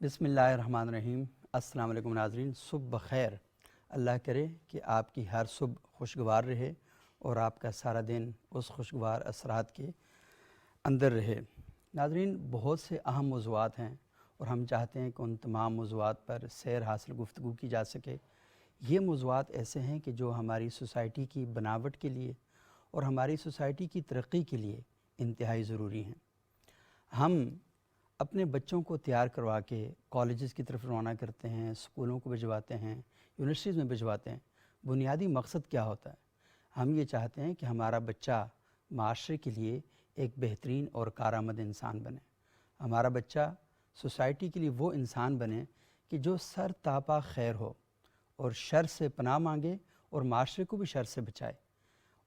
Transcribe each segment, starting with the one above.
بسم اللہ الرحمن الرحیم۔ السلام علیکم ناظرین، صبح بخیر۔ اللہ کرے کہ آپ کی ہر صبح خوشگوار رہے اور آپ کا سارا دن اس خوشگوار اثرات کے اندر رہے۔ ناظرین، بہت سے اہم موضوعات ہیں اور ہم چاہتے ہیں کہ ان تمام موضوعات پر سیر حاصل گفتگو کی جا سکے۔ یہ موضوعات ایسے ہیں کہ جو ہماری سوسائٹی کی بناوٹ کے لیے اور ہماری سوسائٹی کی ترقی کے لیے انتہائی ضروری ہیں۔ ہم اپنے بچوں کو تیار کروا کے کالجز کی طرف روانہ کرتے ہیں، اسکولوں کو بھجواتے ہیں، یونیورسٹیز میں بھجواتے ہیں۔ بنیادی مقصد کیا ہوتا ہے؟ ہم یہ چاہتے ہیں کہ ہمارا بچہ معاشرے کے لیے ایک بہترین اور کارآمد انسان بنے۔ ہمارا بچہ سوسائٹی کے لیے وہ انسان بنے کہ جو سر تاپا خیر ہو اور شر سے پناہ مانگے اور معاشرے کو بھی شر سے بچائے۔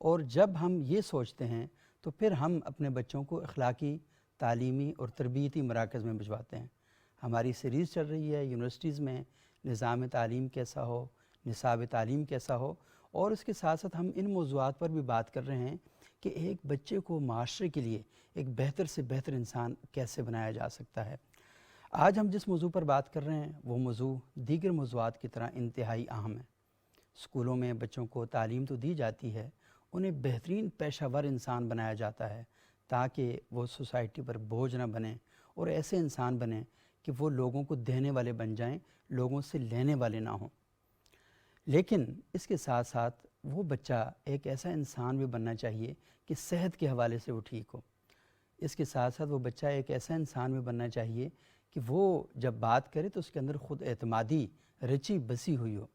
اور جب ہم یہ سوچتے ہیں تو پھر ہم اپنے بچوں کو اخلاقی، تعلیمی اور تربیتی مراکز میں بھجواتے ہیں۔ ہماری سیریز چل رہی ہے یونیورسٹیز میں نظام تعلیم کیسا ہو، نصاب تعلیم کیسا ہو، اور اس کے ساتھ ساتھ ہم ان موضوعات پر بھی بات کر رہے ہیں کہ ایک بچے کو معاشرے کے لیے ایک بہتر سے بہتر انسان کیسے بنایا جا سکتا ہے۔ آج ہم جس موضوع پر بات کر رہے ہیں وہ موضوع دیگر موضوعات کی طرح انتہائی اہم ہے۔ اسکولوں میں بچوں کو تعلیم تو دی جاتی ہے، انہیں بہترین پیشہ ور انسان بنایا جاتا ہے تاکہ وہ سوسائٹی پر بوجھ نہ بنیں اور ایسے انسان بنیں کہ وہ لوگوں کو دینے والے بن جائیں، لوگوں سے لینے والے نہ ہوں۔ لیکن اس کے ساتھ ساتھ وہ بچہ ایک ایسا انسان بھی بننا چاہیے کہ صحت کے حوالے سے وہ ٹھیک ہو۔ اس کے ساتھ ساتھ وہ بچہ ایک ایسا انسان بھی بننا چاہیے کہ وہ جب بات کرے تو اس کے اندر خود اعتمادی رچی بسی ہوئی ہو۔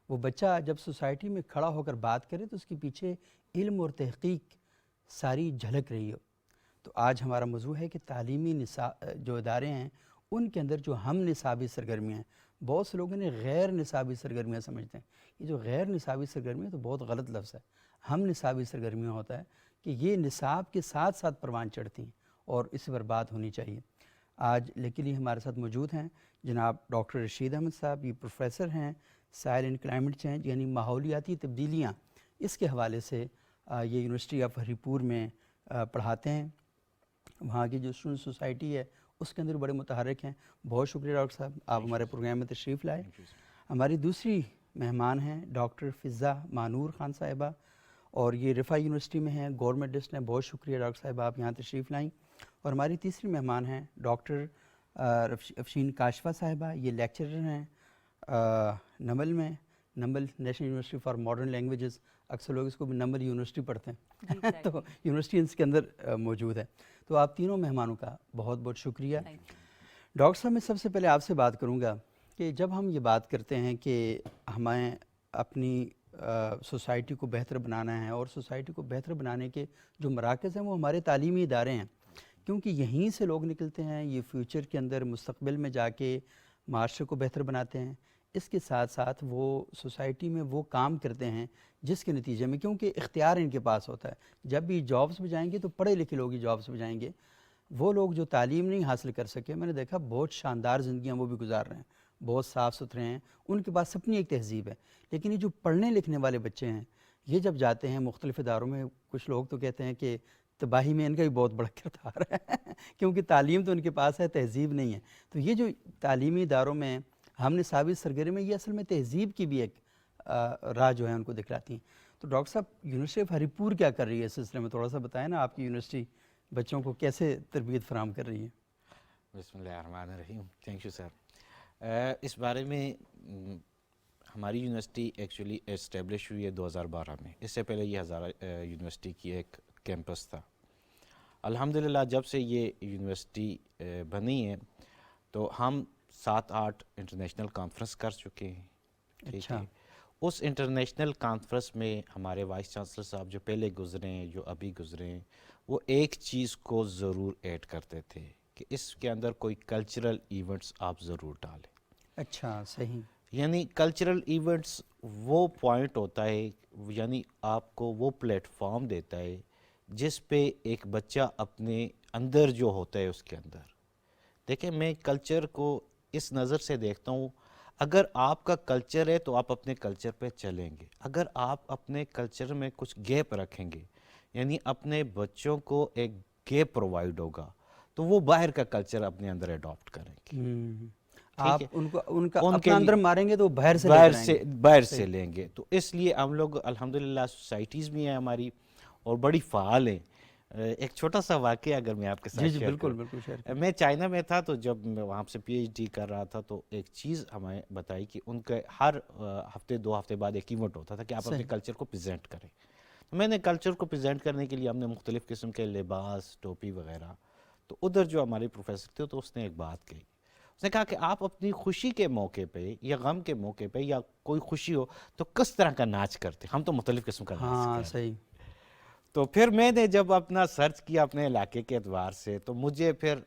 وہ بچہ جب سوسائٹی میں کھڑا ہو کر بات کرے تو اس کے پیچھے علم اور تحقیق ساری جھلک رہی ہو۔ تو آج ہمارا موضوع ہے کہ تعلیمی جو ادارے ہیں ان کے اندر جو ہم نصابی سرگرمیاں ہیں، بہت سے لوگ انہیں غیر نصابی سرگرمیاں سمجھتے ہیں۔ یہ جو غیر نصابی سرگرمیاں تو بہت غلط لفظ ہے۔ ہم نصابی سرگرمیاں ہوتا ہے کہ یہ نصاب کے ساتھ ساتھ پروان چڑھتی ہیں اور اس پر بات ہونی چاہیے۔ آج لیکن ہمارے ساتھ موجود ہیں جناب ڈاکٹر رشید احمد صاحب۔ یہ پروفیسر ہیں سائل اینڈ کلائمیٹ چینج یعنی ماحولیاتی تبدیلیاں، اس کے حوالے سے یہ یونیورسٹی آف ہری پور میں پڑھاتے ہیں۔ وہاں کی جو اسٹوڈنٹ سوسائٹی ہے اس کے اندر بڑے متحرک ہیں۔ بہت شکریہ ڈاکٹر صاحب، آپ ہمارے پروگرام میں تشریف لائے۔ ہماری دوسری مہمان ہیں ڈاکٹر فضہ مانور خان صاحبہ، اور یہ رفاع یونیورسٹی میں ہیں، گورنمنٹ ہیں۔ بہت شکریہ ڈاکٹر صاحب، آپ یہاں تشریف لائیں۔ اور ہماری تیسری مہمان ہیں ڈاکٹر افشین کاشفہ صاحبہ، یہ لیکچرر ہیں نمل میں، NUML national university for modern languages, اکثر لوگ اس کو بھی نمل یونیورسٹی پڑھتے ہیں تو یونیورسٹی اس کے اندر موجود ہے۔ تو آپ تینوں مہمانوں کا بہت بہت شکریہ۔ ڈاکٹر صاحب، میں سب سے پہلے آپ سے بات کروں گا کہ جب ہم یہ بات کرتے ہیں کہ ہمیں اپنی سوسائٹی کو بہتر بنانا ہے اور سوسائٹی کو بہتر بنانے کے جو مراکز ہیں وہ ہمارے تعلیمی ادارے ہیں، کیونکہ یہیں سے لوگ نکلتے ہیں، یہ فیوچر کے اندر مستقبل میں جا کے معاشرے کو بہتر بناتے ہیں۔ اس کے ساتھ ساتھ وہ سوسائٹی میں وہ کام کرتے ہیں جس کے نتیجے میں، کیونکہ اختیار ان کے پاس ہوتا ہے، جب بھی جابس پہ جائیں گے تو پڑھے لکھے لوگ ہی جابس پہ جائیں گے۔ وہ لوگ جو تعلیم نہیں حاصل کر سکے، میں نے دیکھا بہت شاندار زندگیاں وہ بھی گزار رہے ہیں، بہت صاف ستھرے ہیں، ان کے پاس اپنی ایک تہذیب ہے۔ لیکن یہ جو پڑھنے لکھنے والے بچے ہیں، یہ جب جاتے ہیں مختلف اداروں میں، کچھ لوگ تو کہتے ہیں کہ تباہی میں ان کا بھی بہت بڑا کردار ہے کیونکہ تعلیم تو ان کے پاس ہے، تہذیب نہیں ہے۔ تو یہ جو تعلیمی اداروں میں ہم نصابی سرگرمی، یہ اصل میں تہذیب کی بھی ایک راہ جو ہے ان کو دکھلاتی ہیں۔ تو ڈاکٹر صاحب، یونیورسٹی آف ہری پور کیا کر رہی ہے اس سلسلے میں؟ تھوڑا سا بتائیں نا، آپ کی یونیورسٹی بچوں کو کیسے تربیت فراہم کر رہی ہے؟ بسم اللہ الرحمن الرحیم، تھینک یو سر۔ اس بارے میں ہماری یونیورسٹی ایکچولی اسٹیبلش ہوئی ہے 2012 میں۔ اس سے پہلے یہ ہزارہ یونیورسٹی کی ایک کیمپس تھا۔ الحمدللہ جب سے یہ یونیورسٹی بنی ہے تو ہم 7-8 انٹرنیشنل کانفرنس کر چکے ہیں۔ ٹھیک ہے، اس انٹرنیشنل کانفرنس میں ہمارے وائس چانسلر صاحب جو پہلے گزرے ہیں، جو ابھی گزرے ہیں، وہ ایک چیز کو ضرور ایڈ کرتے تھے کہ اس کے اندر کوئی کلچرل ایونٹس آپ ضرور ڈالیں۔ اچھا، صحیح۔ یعنی کلچرل ایونٹس وہ پوائنٹ ہوتا ہے، یعنی آپ کو وہ پلیٹ فارم دیتا ہے جس پہ ایک بچہ اپنے اندر جو ہوتا ہے اس کے اندر دیکھیں۔ میں کلچر کو اس نظر سے دیکھتا ہوں، اگر آپ کا کلچر ہے تو آپ اپنے کلچر پہ چلیں گے۔ اگر آپ اپنے کلچر میں کچھ گیپ رکھیں گے، یعنی اپنے بچوں کو ایک گیپ پرووائڈ ہوگا، تو وہ باہر کا کلچر اپنے اندر اڈاپٹ کریں گے۔ آپ ان کو ان کا اپنا اندر ماریں گے تو باہر سے باہر سے لیں گے. تو اس لیے ہم لوگ الحمدللہ سوسائٹیز بھی ہیں ہماری اور بڑی فعال ہیں. ایک چھوٹا سا واقعہ اگر میں آپ کے ساتھ شیئر کروں. بالکل شیئر. میں چائنا میں تھا تو جب میں وہاں سے پی ایچ ڈی کر رہا تھا تو ایک چیز ہمیں بتائی کہ ان کے ہر ہفتے 2 ہفتے بعد ایک ایونٹ ہوتا تھا کہ آپ اپنے کلچر کو پریزنٹ کریں. میں نے کلچر کو پریزنٹ کرنے کے لیے ہم نے مختلف قسم کے لباس, ٹوپی وغیرہ. تو ادھر جو ہمارے پروفیسر تھے تو اس نے ایک بات کہی. اس نے کہا کہ آپ اپنی خوشی کے موقع پہ یا غم کے موقع پہ یا کوئی خوشی ہو تو کس طرح کا ناچ کرتے. ہم تو مختلف قسم کا ناچ کرتے. صحیح. تو پھر میں نے جب اپنا سرچ کیا اپنے علاقے کے اعتبار سے تو مجھے پھر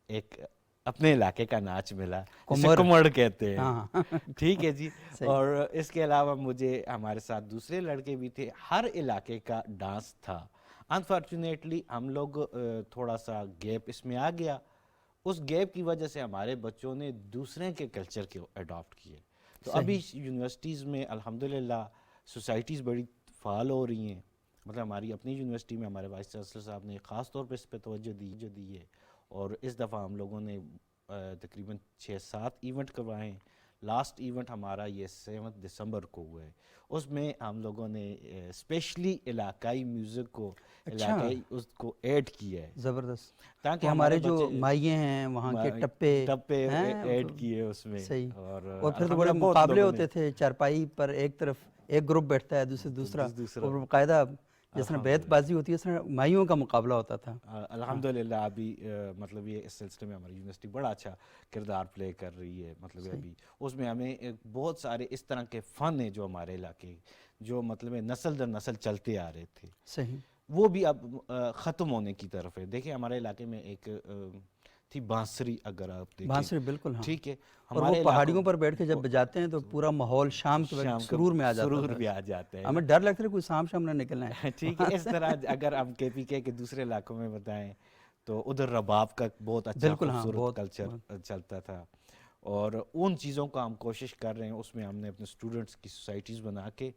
ایک اپنے علاقے کا ناچ ملا جسے کمڑ کہتے ہیں. ٹھیک ہے جی. اور اس کے علاوہ مجھے ہمارے ساتھ دوسرے لڑکے بھی تھے. ہر علاقے کا ڈانس تھا. انفارچونیٹلی ہم لوگ تھوڑا سا گیپ اس میں آ گیا. اس گیپ کی وجہ سے ہمارے بچوں نے دوسرے کے کلچر کو اڈاپٹ کیے. تو ابھی یونیورسٹیز میں الحمدللہ سوسائٹیز بڑی فعال ہو رہی ہیں. مطلب ہماری اپنی یونیورسٹی میں ہمارے وائس چانسلر صاحب نے خاص طور پہ اس پہ توجہ دی ہے. اور اس دفعہ ہم لوگوں نے تقریباً 6-7 ایونٹ کروائے ہیں. لاسٹ ایونٹ ہمارا یہ 7 دسمبر کو ہوا ہے. اس میں ہم لوگوں نے اسپیشلی علاقائی میوزک کو علاقائی اس کو ایڈ کیا ہے. زبردست. تاکہ ہمارے جو مائیں ہیں وہاں کے ٹپے ایڈ کیے اس میں. اور پھر تو بڑے مقابلے ہوتے تھے. چارپائی پر ایک طرف ایک گروپ بیٹھتا ہے دوسرا اور باقاعدہ جس طرح بیت بازی ہوتی ہے اس طرح مائیوں کا مقابلہ ہوتا تھا. الحمدللہ ابھی مطلب یہ اس سلسلے میں ہماری یونیورسٹی بڑا اچھا کردار پلے کر رہی ہے. مطلب ابھی اس میں ہمیں بہت سارے اس طرح کے فن ہیں جو ہمارے علاقے جو مطلب نسل در نسل چلتے آ رہے تھے. صحیح. وہ بھی اب ختم ہونے کی طرف ہے. دیکھیں ہمارے علاقے میں ایک تھی بانسری. اگر آپ دیکھیں بانسری بالکل. ٹھیک ہے. اور وہ پہاڑیوں پر بیٹھ کے جب بجاتے ہیں تو پورا ماحول شام کے وقت سرور میں آ جاتا ہے. ہمیں ڈر لگتا ہے کوئی شام نہ نکلنا ہے. ٹھیک ہے. اس طرح اگر ہم کے پی کے دوسرے علاقوں میں بتائیں تو ادھر رباب کا بہت اچھا خوبصورت کلچر چلتا تھا. اور ان چیزوں کا ہم کوشش کر رہے ہیں. اس میں ہم نے اپنے اسٹوڈنٹس کی سوسائٹیز بنا کے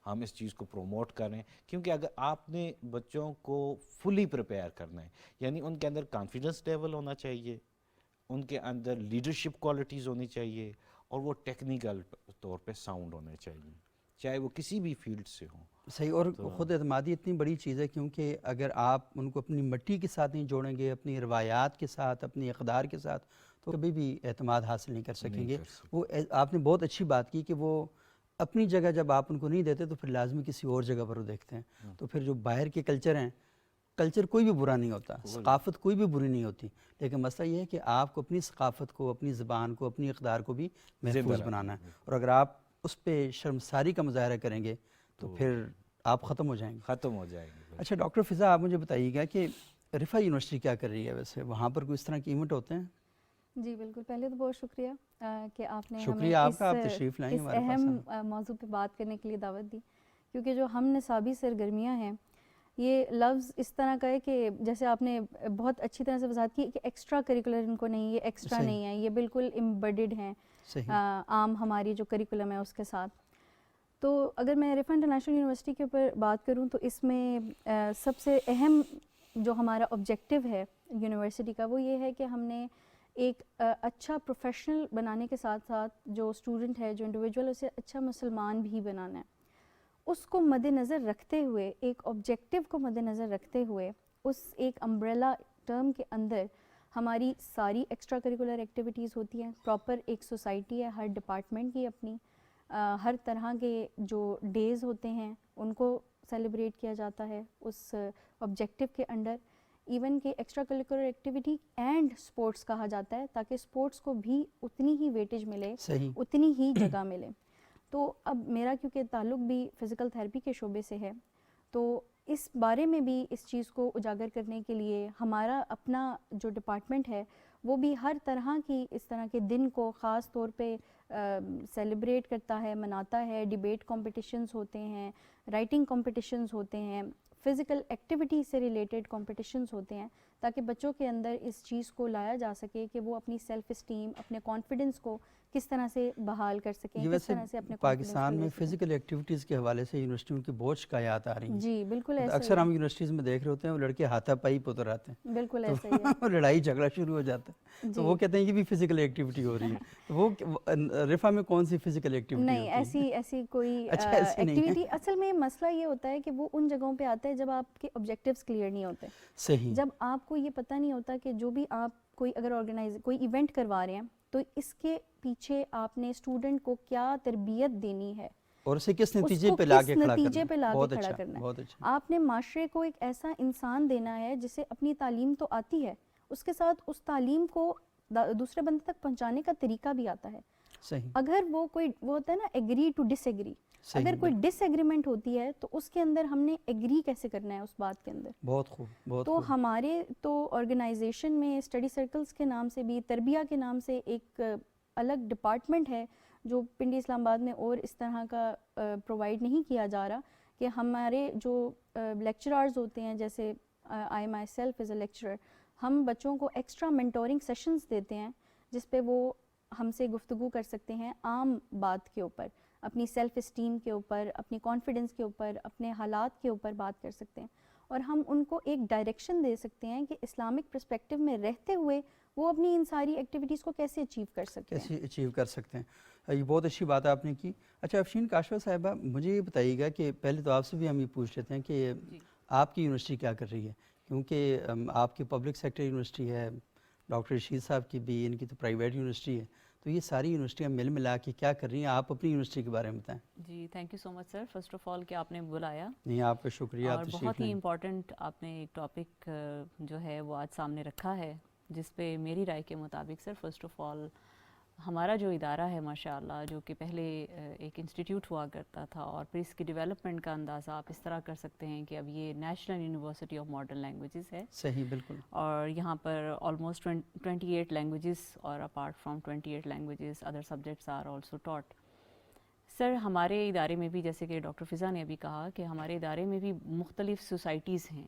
ہم اس چیز کو پروموٹ کر رہے ہیں. کیونکہ اگر آپ نے بچوں کو فلی پریپیئر کرنا ہے یعنی ان کے اندر کانفیڈنس لیول ہونا چاہیے, ان کے اندر لیڈرشپ کوالٹیز ہونی چاہیے اور وہ ٹیکنیکل طور پہ ساؤنڈ ہونے چاہیے چاہے وہ کسی بھی فیلڈ سے ہوں. صحیح. اور خود اعتمادی اتنی بڑی چیز ہے کیونکہ اگر آپ ان کو اپنی مٹی کے ساتھ نہیں جوڑیں گے, اپنی روایات کے ساتھ, اپنی اقدار کے ساتھ, تو کبھی بھی اعتماد حاصل نہیں کر سکیں گے. وہ آپ نے بہت اچھی بات کی کہ وہ اپنی جگہ جب آپ ان کو نہیں دیتے تو پھر لازمی کسی اور جگہ پر وہ دیکھتے ہیں. تو پھر جو باہر کے کلچر ہیں, کلچر کوئی بھی برا نہیں ہوتا, ثقافت کوئی بھی بری نہیں ہوتی, لیکن مسئلہ یہ ہے کہ آپ کو اپنی ثقافت کو, اپنی زبان کو, اپنی اقدار کو بھی محفوظ بنانا ہے. اور اگر آپ اس پہ شرمساری کا مظاہرہ کریں گے تو پھر آپ ختم ہو جائیں گے. اچھا ڈاکٹر فضا, آپ مجھے بتائیے گا کہ رفا یونیورسٹی کیا کر رہی ہے ویسے, وہاں پر کوئی اس طرح کے ایونٹ ہوتے ہیں؟ جی بالکل. پہلے تو بہت شکریہ کہ آپ نے ہمیں اس اہم موضوع پہ بات کرنے کے لیے دعوت دی. کیونکہ جو ہم نصابی سرگرمیاں ہیں یہ لفظ اس طرح کا ہے کہ جیسے آپ نے بہت اچھی طرح سے وضاحت کی کہ ایکسٹرا کریکولر ان کو نہیں, یہ ایکسٹرا نہیں ہے, یہ بالکل امبیڈڈ ہیں عام ہماری جو کریکولم ہے اس کے ساتھ. تو اگر میں رفا انٹرنیشنل یونیورسٹی کے اوپر بات کروں تو اس میں سب سے اہم جو ہمارا آبجیکٹیو ہے یونیورسٹی کا وہ یہ ہے کہ ہم نے ایک اچھا پروفیشنل بنانے کے ساتھ ساتھ جو اسٹوڈنٹ ہے, جو انڈیویجول, اسے اچھا مسلمان بھی بنانا ہے. اس کو مد نظر رکھتے ہوئے, ایک آبجیکٹیو کو مد نظر رکھتے ہوئے, اس ایک امبریلا ٹرم کے اندر ہماری ساری ایکسٹرا کریکولر ایکٹیویٹیز ہوتی ہیں. پراپر ایک سوسائٹی ہے ہر ڈپارٹمنٹ کی اپنی, ہر طرح کے جو ڈیز ہوتے ہیں ان کو سیلیبریٹ کیا جاتا ہے اس آبجیکٹیو کے انڈر. ایون کہ extra curricular activity and sports کہا جاتا ہے تاکہ اسپورٹس کو بھی اتنی ہی ویٹیج ملے, اتنی ہی جگہ ملے. تو اب میرا کیونکہ تعلق بھی فزیکل تھیراپی کے شعبے سے ہے تو اس بارے میں بھی اس چیز کو اجاگر کرنے کے لیے ہمارا اپنا جو ڈپارٹمنٹ ہے وہ بھی ہر طرح کی اس طرح کے دن کو خاص طور پہ سیلیبریٹ کرتا ہے, مناتا ہے. ڈیبیٹ کمپٹیشنز ہوتے ہیں, رائٹنگ کمپٹیشنز ہوتے ہیں, فزیکل ایکٹیویٹی سے ریلیٹڈ کمپٹیشنز ہوتے ہیں تاکہ بچوں کے اندر اس چیز کو لایا جا سکے کہ وہ اپنی سیلف اسٹیم، اپنے کانفیڈنس کو کس طرح سے بحال کر سکیں، یہ کس ویسے طرح سے اپنے پاکستان میں فزیکل ایکٹیویٹیز کے حوالے سے یونیورسٹیوں کی بہت شکایات آ رہی ہیں. جی بالکل ایسا اکثر ہم یونیورسٹیز میں دیکھ رہے ہوتے ہیں وہ لڑکے ہاتھا پائی پہ اتر آتے ہیں، بالکل ایسا ہی تو لڑائی جھگڑا شروع ہو جاتا ہے. تو وہ کہتے ہیں یہ بھی فزیکل ایکٹیویٹی ہو رہی ہے. تو وہ رفا میں کون سی فزیکل ایکٹیویٹی نہیں، ایسی کوئی ایکٹیویٹی. اصل میں مسئلہ یہ ہوتا ہے کہ وہ ان جگہوں پہ آتا ہے جب آپ کے آبجیکٹیوز کلیئر نہیں ہوتے. صحیح. جب آپ کو یہ پتہ نہیں ہوتا کہ جو بھی آپ کوئی اگر کوئی ایونٹ کروا رہے ہیں تو اس کے پیچھے آپ نے اسٹوڈنٹ کو کیا تربیت دینی ہے اور اسے کس نتیجے پہ لا کے کھڑا کرنا ہے. آپ نے معاشرے کو ایک ایسا انسان دینا ہے جسے اپنی تعلیم تو آتی ہے، اس کے ساتھ اس تعلیم کو دوسرے بندے تک پہنچانے کا طریقہ بھی آتا ہے. صحیح. اگر وہ ہوتا ہے نا ایگری ٹو ڈس ایگری، اگر کوئی ڈس ایگریمنٹ ہوتی ہے تو اس کے اندر ہم نے ایگری کیسے کرنا ہے اس بات کے اندر. بہت خوب. تو ہمارے تو آرگنائزیشن میں اسٹڈی سرکلز کے نام سے بھی، تربیہ کے نام سے ایک الگ ڈپارٹمنٹ ہے جو پنڈی اسلام آباد میں اور اس طرح کا پرووائڈ نہیں کیا جا رہا، کہ ہمارے جو لیکچرارز ہوتے ہیں، جیسے I myself as a lecturer, ہم بچوں کو ایکسٹرا مینٹورنگ سیشنز دیتے ہیں جس پہ وہ ہم سے گفتگو کر سکتے ہیں عام بات کے اوپر، اپنی سیلف اسٹیم کے اوپر، اپنی کانفیڈنس کے اوپر، اپنے حالات کے اوپر بات کر سکتے ہیں. اور ہم ان کو ایک ڈائریکشن دے سکتے ہیں کہ اسلامک پرسپیکٹیو میں رہتے ہوئے وہ اپنی ان ساری ایکٹیویٹیز کو کیسے اچیو کر سکتے ہیں. یہ بہت اچھی بات آپ نے کی. اچھا افشین کاشفہ صاحبہ، مجھے یہ بتائیے گا کہ پہلے تو آپ سے بھی ہم یہ پوچھ لیتے ہیں کہ آپ کی یونیورسٹی کیا کر رہی ہے، کیونکہ آپ کی پبلک سیکٹر یونیورسٹی ہے، ڈاکٹر رشید صاحب کی بھی، ان کی تو پرائیویٹ یونیورسٹی ہے، تو یہ ساری یونیورسٹیاں مل ملا کے کیا کر رہی ہیں؟ آپ اپنی یونیورسٹی کے بارے میں بتائیں. جی thank you so much sir, first of all کہ آپ نے بلایا. نہیں، آپ کا شکریہ. اور بہت ہی امپورٹنٹ آپ نے ایک ٹاپک جو ہے وہ آج سامنے رکھا ہے، جس پہ میری رائے کے مطابق سر فرسٹ آف آل ہمارا جو ادارہ ہے ماشاء اللہ، جو کہ پہلے ایک انسٹیٹیوٹ ہوا کرتا تھا، اور پھر اس کی ڈیولپمنٹ کا اندازہ آپ اس طرح کر سکتے ہیں کہ اب یہ National University of Modern Languages ہے. صحیح، بالکل. اور یہاں پر آلموسٹ 28 لینگویجز، اور apart from 28 languages other subjects are also taught. Sir ہمارے ادارے میں بھی، جیسے کہ ڈاکٹر فضا نے ابھی کہا، کہ ہمارے ادارے میں بھی مختلف سوسائٹیز ہیں،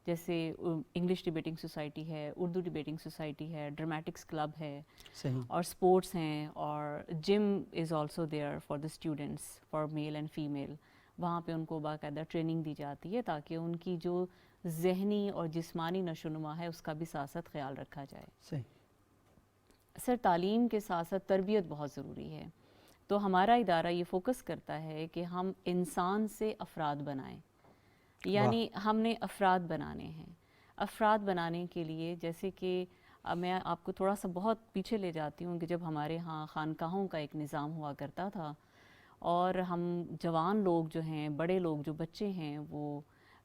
جیسے انگلش ڈبیٹنگ سوسائٹی ہے، اردو ڈبیٹنگ سوسائٹی ہے، ڈرمیٹکس کلب ہے، اور اسپورٹس ہیں، اور gym is also there for the students, for male and female. وہاں پہ ان کو باقاعدہ ٹریننگ دی جاتی ہے تاکہ ان کی جو ذہنی اور جسمانی نشو و نما ہے اس کا بھی ساتھ ساتھ خیال رکھا جائے. سر تعلیم کے ساتھ ساتھ تربیت بہت ضروری ہے. تو ہمارا ادارہ یہ فوکس کرتا ہے کہ ہم انسان سے افراد بنائیں، یعنی ہم نے افراد بنانے ہیں. افراد بنانے کے لیے، جیسے کہ میں آپ کو تھوڑا سا بہت پیچھے لے جاتی ہوں، کہ جب ہمارے ہاں خانقاہوں کا ایک نظام ہوا کرتا تھا، اور ہم جوان لوگ جو ہیں، بڑے لوگ جو بچے ہیں، وہ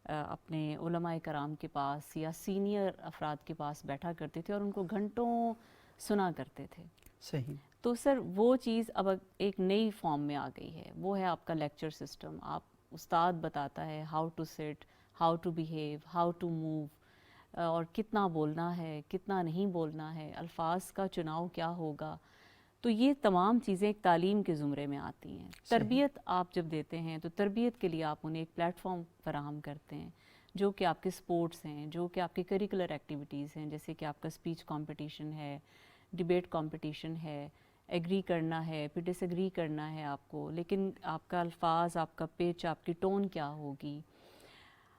اپنے علماء کرام کے پاس یا سینئر افراد کے پاس بیٹھا کرتے تھے اور ان کو گھنٹوں سنا کرتے تھے. صحیح. تو سر وہ چیز اب ایک نئی فارم میں آ گئی ہے، وہ ہے آپ کا لیکچر سسٹم. آپ استاد بتاتا ہے how to sit, how to behave, how to move, اور کتنا بولنا ہے، کتنا نہیں بولنا ہے، الفاظ کا چناؤ کیا ہوگا. تو یہ تمام چیزیں ایک تعلیم کے زمرے میں آتی ہیں. تربیت آپ جب دیتے ہیں تو تربیت کے لیے آپ انہیں ایک پلیٹ فارم فراہم کرتے ہیں، جو کہ آپ کے سپورٹس ہیں، جو کہ آپ کے کریکولر ایکٹیویٹیز ہیں، جیسے کہ آپ کا اسپیچ کمپٹیشن ہے، ڈبیٹ کمپٹیشن ہے، ایگری کرنا ہے، پھر ڈس ایگری کرنا ہے آپ کو، لیکن آپ کا الفاظ، آپ کا پچ، آپ کی ٹون کیا ہوگی.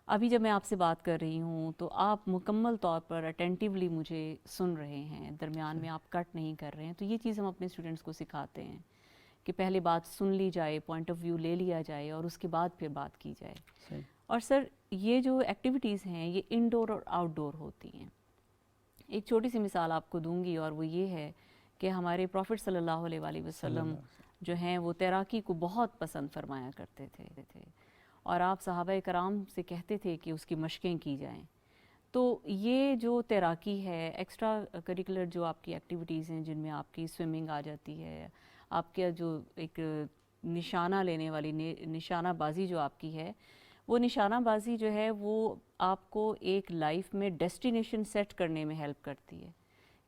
ابھی جب میں آپ سے بات کر رہی ہوں تو آپ مکمل طور پر اٹینٹیولی مجھے سن رہے ہیں، درمیان میں آپ کٹ نہیں کر رہے ہیں. تو یہ چیز ہم اپنے اسٹوڈنٹس کو سکھاتے ہیں کہ پہلے بات سن لی جائے، پوائنٹ آف ویو لے لیا جائے، اور اس کے بعد پھر بات کی جائے. اور سر یہ جو ایکٹیویٹیز ہیں یہ انڈور اور آؤٹ ڈور ہوتی ہیں. ایک چھوٹی سی مثال آپ کو دوں گی، اور وہ یہ ہے کہ ہمارے پروفٹ صلی اللہ علیہ وآلہ وسلم جو ہیں وہ تیراکی کو بہت پسند فرمایا کرتے تھے، اور آپ صحابہ کرام سے کہتے تھے کہ اس کی مشقیں کی جائیں. تو یہ جو تیراکی ہے، ایکسٹرا کریکولر جو آپ کی ایکٹیویٹیز ہیں، جن میں آپ کی سوئمنگ آ جاتی ہے، آپ کا جو ایک نشانہ لینے والی نشانہ بازی جو آپ کی ہے، وہ نشانہ بازی جو ہے وہ آپ کو ایک لائف میں ڈیسٹینیشن سیٹ کرنے میں ہیلپ کرتی ہے،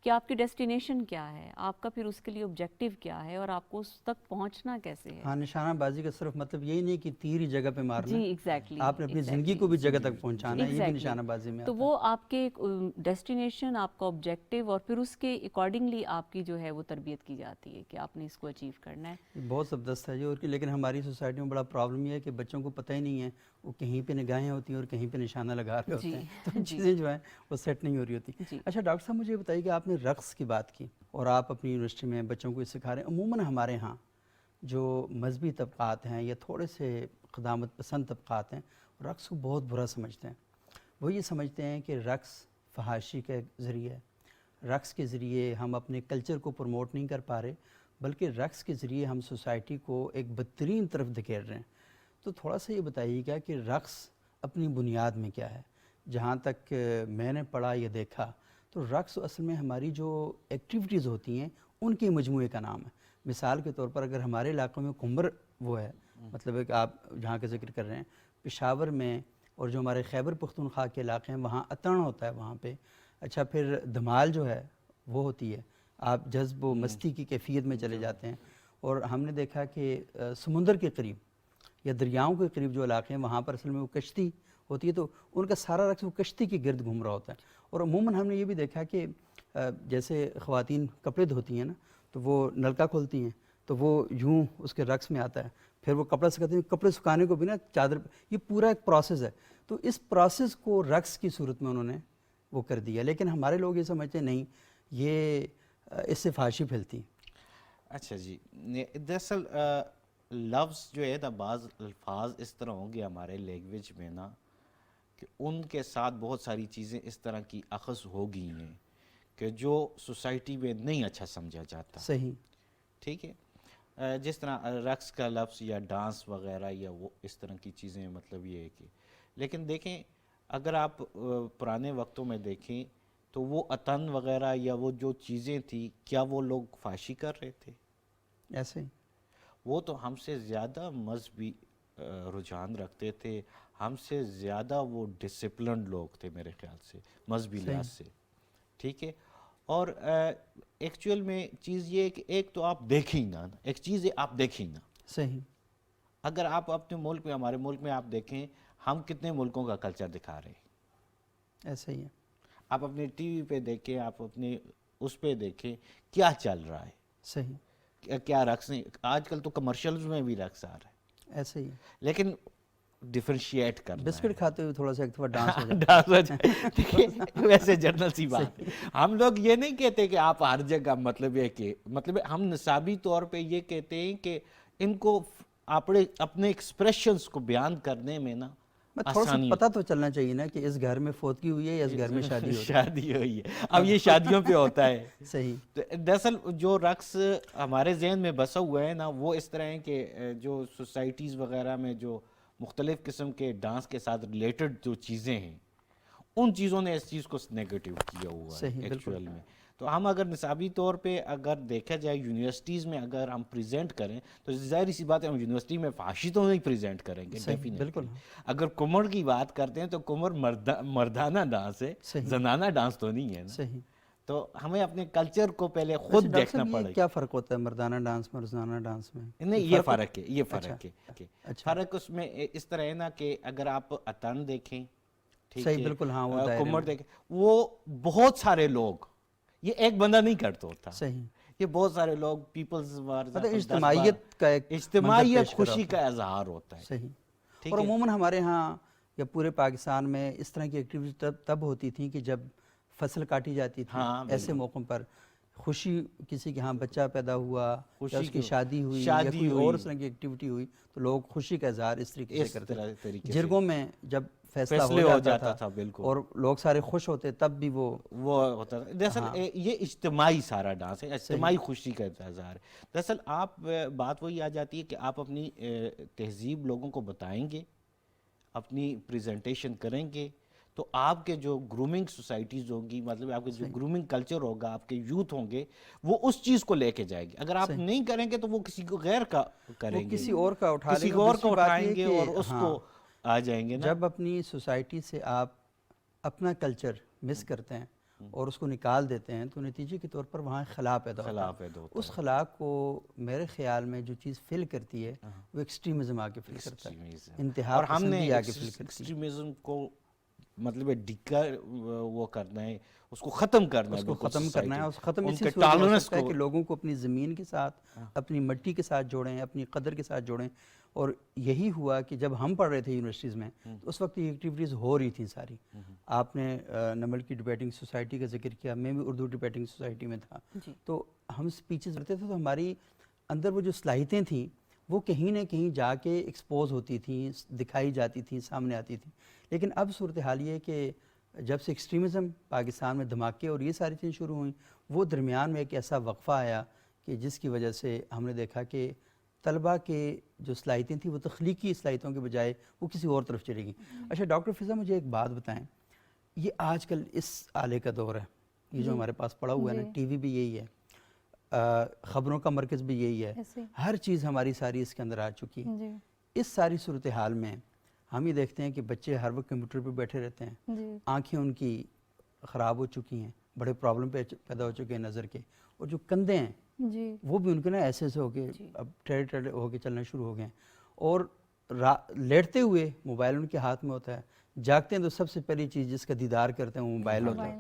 کہ آپ کی ڈیسٹینیشن کیا ہے, آپ کا پھر اس کے لیے آبجیکٹیو کیا ہے, اور آپ کو اس تک پہنچنا کیسے ہے. ہاں, نشانہ بازی کا صرف مطلب یہی نہیں کہ تیر ہی جگہ پہ مارنا, جی ایگزیکٹلی, آپ نے اپنی زندگی کو بھی جگہ تک پہنچانا ہے, یہ بھی نشانہ بازی میں تو آتا ہے. وہ آپ کے ڈیسٹینیشن, آپ کا آبجیکٹیو, اور پھر اس کے اکارڈنگلی آپ کی جو ہے وہ تربیت کی جاتی ہے کہ آپ نے اس کو اچیو کرنا ہے. بہت زبردست ہے یہ. اور لیکن ہماری سوسائٹی میں بڑا پرابلم یہ ہے کہ بچوں کو پتہ ہی نہیں ہے, وہ کہیں پہ نگاہیں ہوتی ہیں اور کہیں پہ نشانہ لگا رہے ہوتے ہیں, تو چیزیں جو ہیں وہ سیٹ نہیں ہو رہی ہوتی. اچھا ڈاکٹر صاحب, مجھے بتائیے کہ آپ نے رقص کی بات کی اور آپ اپنی یونیورسٹی میں بچوں کو یہ سکھا رہے ہیں. عموماً ہمارے ہاں جو مذہبی طبقات ہیں یا تھوڑے سے قدامت پسند طبقات ہیں, رقص کو بہت برا سمجھتے ہیں. وہ یہ سمجھتے ہیں کہ رقص فحاشی کا ایک ذریعہ ہے, رقص کے ذریعے ہم اپنے کلچر کو پروموٹ نہیں کر پا رہے, بلکہ رقص کے ذریعے ہم سوسائٹی کو ایک بدترین طرف دھکیل رہے ہیں. تو تھوڑا سا یہ بتائیے گا کہ رقص اپنی بنیاد میں کیا ہے؟ جہاں تک میں نے پڑھا یا دیکھا تو رقص اصل میں ہماری جو ایکٹیویٹیز ہوتی ہیں ان کے مجموعے کا نام ہے. مثال کے طور پر اگر ہمارے علاقوں میں کمبر وہ ہے, مطلب ہے کہ آپ جہاں کا ذکر کر رہے ہیں, پشاور میں اور جو ہمارے خیبر پختونخوا کے علاقے ہیں وہاں اتن ہوتا ہے وہاں پہ. اچھا, پھر دھمال جو ہے وہ ہوتی ہے, آپ جذب و مستی کی کیفیت میں چلے جاتے ہیں. اور ہم نے دیکھا کہ سمندر کے قریب یا دریاؤں کے قریب جو علاقے ہیں وہاں پر اصل میں وہ کشتی ہوتی ہے, تو ان کا سارا رقص وہ کشتی کے گرد گھوم رہا ہوتا ہے. اور عموماً ہم نے یہ بھی دیکھا کہ جیسے خواتین کپڑے دھوتی ہیں نا, تو وہ نلکا کھولتی ہیں تو وہ یوں اس کے رقص میں آتا ہے, پھر وہ کپڑا سکھاتی ہیں, کپڑے سکھانے کو بھی نا چادر, یہ پورا ایک پروسیس ہے. تو اس پروسیس کو رقص کی صورت میں انہوں نے وہ کر دیا. لیکن ہمارے لوگ یہ سمجھتے ہیں نہیں, یہ اس سے فحاشی پھیلتی. اچھا جی, دراصل لفظ جو ہے نا, بعض الفاظ اس طرح ہوں گے ہمارے لینگویج میں نا کہ ان کے ساتھ بہت ساری چیزیں اس طرح کی اخذ ہو گئی ہیں کہ جو سوسائٹی میں نہیں اچھا سمجھا جاتا. صحیح, ٹھیک ہے, جس طرح رقص کا لفظ یا ڈانس وغیرہ یا وہ اس طرح کی چیزیں, مطلب یہ ہے کہ, لیکن دیکھیں اگر آپ پرانے وقتوں میں دیکھیں تو وہ اتن وغیرہ یا وہ جو چیزیں تھیں, کیا وہ لوگ فحاشی کر رہے تھے؟ ایسے ہی. وہ تو ہم سے زیادہ مذہبی رجحان رکھتے تھے, ہم سے زیادہ وہ ڈسپلنڈ لوگ تھے میرے خیال سے مذہبی لحاظ سے. ٹھیک ہے, اور ایکچوئل میں چیز یہ ہے کہ ایک تو آپ دیکھیں نا, ایک چیز ہے آپ دیکھیں نا. صحیح. اگر آپ اپنے ملک میں, ہمارے ملک میں آپ دیکھیں, ہم کتنے ملکوں کا کلچر دکھا رہے ہیں. ایسا ہی ہے. آپ اپنے ٹی وی پہ دیکھیں, آپ اپنے اس پہ دیکھیں کیا چل رہا ہے. صحیح. کیا رقص نہیں, آج کل تو کمرشلز میں بھی رقص آ رہا ہے. ایسے ہی. لیکن ڈیفرینشیٹ کرنا ہے. بسکٹ کھاتے ہوئے تھوڑا سا ایک دفعہ ڈانس ہو ڈانس ہو جائے. دیکھیں ویسے جنرل سی بات, ہم لوگ یہ نہیں کہتے کہ آپ ہر جگہ, مطلب ہے کہ, مطلب ہم نصابی طور پہ یہ کہتے ہیں کہ ان کو اپنے ایکسپریشنز کو بیان کرنے میں نا تھوڑا سا پتہ تو چلنا چاہیے نا کہ اس گھر میں فوتگی ہوئی ہے یا اس گھر میں شادی ہوئی ہے. اب یہ شادیوں پہ ہوتا ہے. صحیح. دراصل جو رقص ہمارے ذہن میں بسا ہوا ہے نا, وہ اس طرح ہے کہ جو سوسائٹیز وغیرہ میں جو مختلف قسم کے ڈانس کے ساتھ ریلیٹڈ جو چیزیں ہیں, ان چیزوں نے اس چیز کو نیگیٹو کیا ہوا ہے ایکچوئل میں. تو ہم اگر نصابی طور پہ اگر دیکھا جائے یونیورسٹیز میں اگر ہم پریزنٹ کریں تو ظاہر سی بات ہے ہم یونیورسٹی میں فحاشی تو نہیں پریزنٹ کریں گے ڈیفینیٹلی. اگر کمر کی بات کرتے ہیں تو کمر مردانہ ڈانس ہے, زنانہ ڈانس تو نہیں ہے نا. صحیح. تو ہمیں اپنے کلچر کو پہلے خود دیکھنا پڑے گا. کیا فرق ہوتا ہے مردانہ ڈانس میں اور زنانہ ڈانس میں؟ نہیں, یہ فرق ہے, یہ فرق ہے. فرق اس میں اس طرح ہے نا کہ اگر آپ اتن دیکھیں, صحیح, بالکل, ہاں, وہ کمر دیکھیں, وہ بہت سارے لوگ, یہ ایک بندہ نہیں کرتا ہوتا. صحیح. یہ بہت سارے لوگ پیپلز اجتماعیت کا ایک اجتماعیت, خوشی کا اظہار ہوتا ہے. صحیح. اور عموماً ہمارے ہاں یا پورے پاکستان میں اس طرح کی ایکٹیویٹی تب ہوتی تھیں کہ جب فصل کاٹی جاتی تھی. ایسے موقعوں پر خوشی, کسی کے ہاں بچہ پیدا ہوا یا اس کی شادی ہوئی یا کوئی اور اس طرح کی ایکٹیویٹی ہوئی تو لوگ خوشی کا اظہار اس طریقے سے کرتے تھے. جرگوں میں جب فیصلہ ہو جاتا تھا بالکل, اور لوگ سارے خوش ہوتے تب بھی وہ ہوتا تھا. دراصل یہ اجتماعی سارا ڈانس ہے, اجتماعی خوشی کا اظہار ہے. دراصل آپ بات وہی آ جاتی ہے کہ آپ اپنی تہذیب لوگوں کو بتائیں گے, اپنی پریزنٹیشن کریں گے, تو آپ کے جو گرومنگ سوسائٹیز ہوں گی, مطلب آپ کے جو گرومنگ کلچر ہوگا, آپ کے یوتھ ہوں گے, وہ اس چیز کو لے کے جائے گی. اگر آپ نہیں کریں گے تو وہ کسی کو غیر کا کریں گے, کسی اور کا اٹھائیں گے اور اس کو آ جائیں گے. جب اپنی سوسائٹی سے آپ اپنا کلچر مس کرتے ہیں اور اس کو نکال دیتے ہیں تو نتیجے کے طور پر وہاں خلا پیدا ہوتا ہے. اس خلا کو میرے خیال میں جو چیز فل کرتی ہے وہ ایکسٹریمزم آ کے فل کرتا ہے, انتہا پسندی آ کے فل کرتی ہے. ایکسٹریمزم کو مطلب وہ کرنا ہے, اس کو ختم کرنا ہے, اس کو ختم کرنا ہے. اس ختم اسی کے صورت میں ہو ٹالرنس سکتا ہے کو کہ لوگوں کو اپنی زمین کے ساتھ, اپنی مٹی کے ساتھ جوڑیں, اپنی قدر کے ساتھ جوڑیں. اور یہی ہوا کہ جب ہم پڑھ رہے تھے یونیورسٹیز میں تو اس وقت یہ ایکٹیویٹیز ہو رہی تھیں ساری. آپ نے نمل کی ڈبیٹنگ سوسائٹی کا ذکر کیا, میں بھی اردو ڈبیٹنگ سوسائٹی میں تھا. تو ہم اسپیچز کرتے تھے تو ہماری اندر وہ جو صلاحیتیں تھیں وہ کہیں نہ کہیں جا کے ایکسپوز ہوتی تھیں, دکھائی جاتی تھیں, سامنے آتی تھیں. لیکن اب صورتحال یہ ہے کہ جب سے ایکسٹریمزم پاکستان میں دھماکے اور یہ ساری چیزیں شروع ہوئیں, وہ درمیان میں ایک ایسا وقفہ آیا کہ جس کی وجہ سے ہم نے دیکھا کہ طلبہ کے جو صلاحیتیں تھیں وہ تخلیقی صلاحیتوں کے بجائے وہ کسی اور طرف چلی گئیں. اچھا ڈاکٹر فضا, مجھے ایک بات بتائیں, یہ آج کل اس آلے کا دور ہے, یہ جو ہمارے پاس پڑا ہوا ہے نا, ٹی وی بھی یہی ہے, خبروں کا مرکز بھی یہی ہے, ہر چیز ہماری ساری اس کے اندر آ چکی ہے. اس ساری صورتحال میں ہم یہ دیکھتے ہیں کہ بچے ہر وقت کمپیوٹر پہ بیٹھے رہتے ہیں, آنکھیں ان کی خراب ہو چکی ہیں, بڑے پرابلم پیدا ہو چکے ہیں نظر کے, اور جو کندھے ہیں وہ بھی ان کے نا ایسے ہو کے اب ٹیڑے ہو کے چلنا شروع ہو گئے ہیں. اور لیٹتے ہوئے موبائل ان کے ہاتھ میں ہوتا ہے, جاگتے ہیں تو سب سے پہلی چیز جس کا دیدار کرتے ہیں وہ موبائل ہوتا ہے.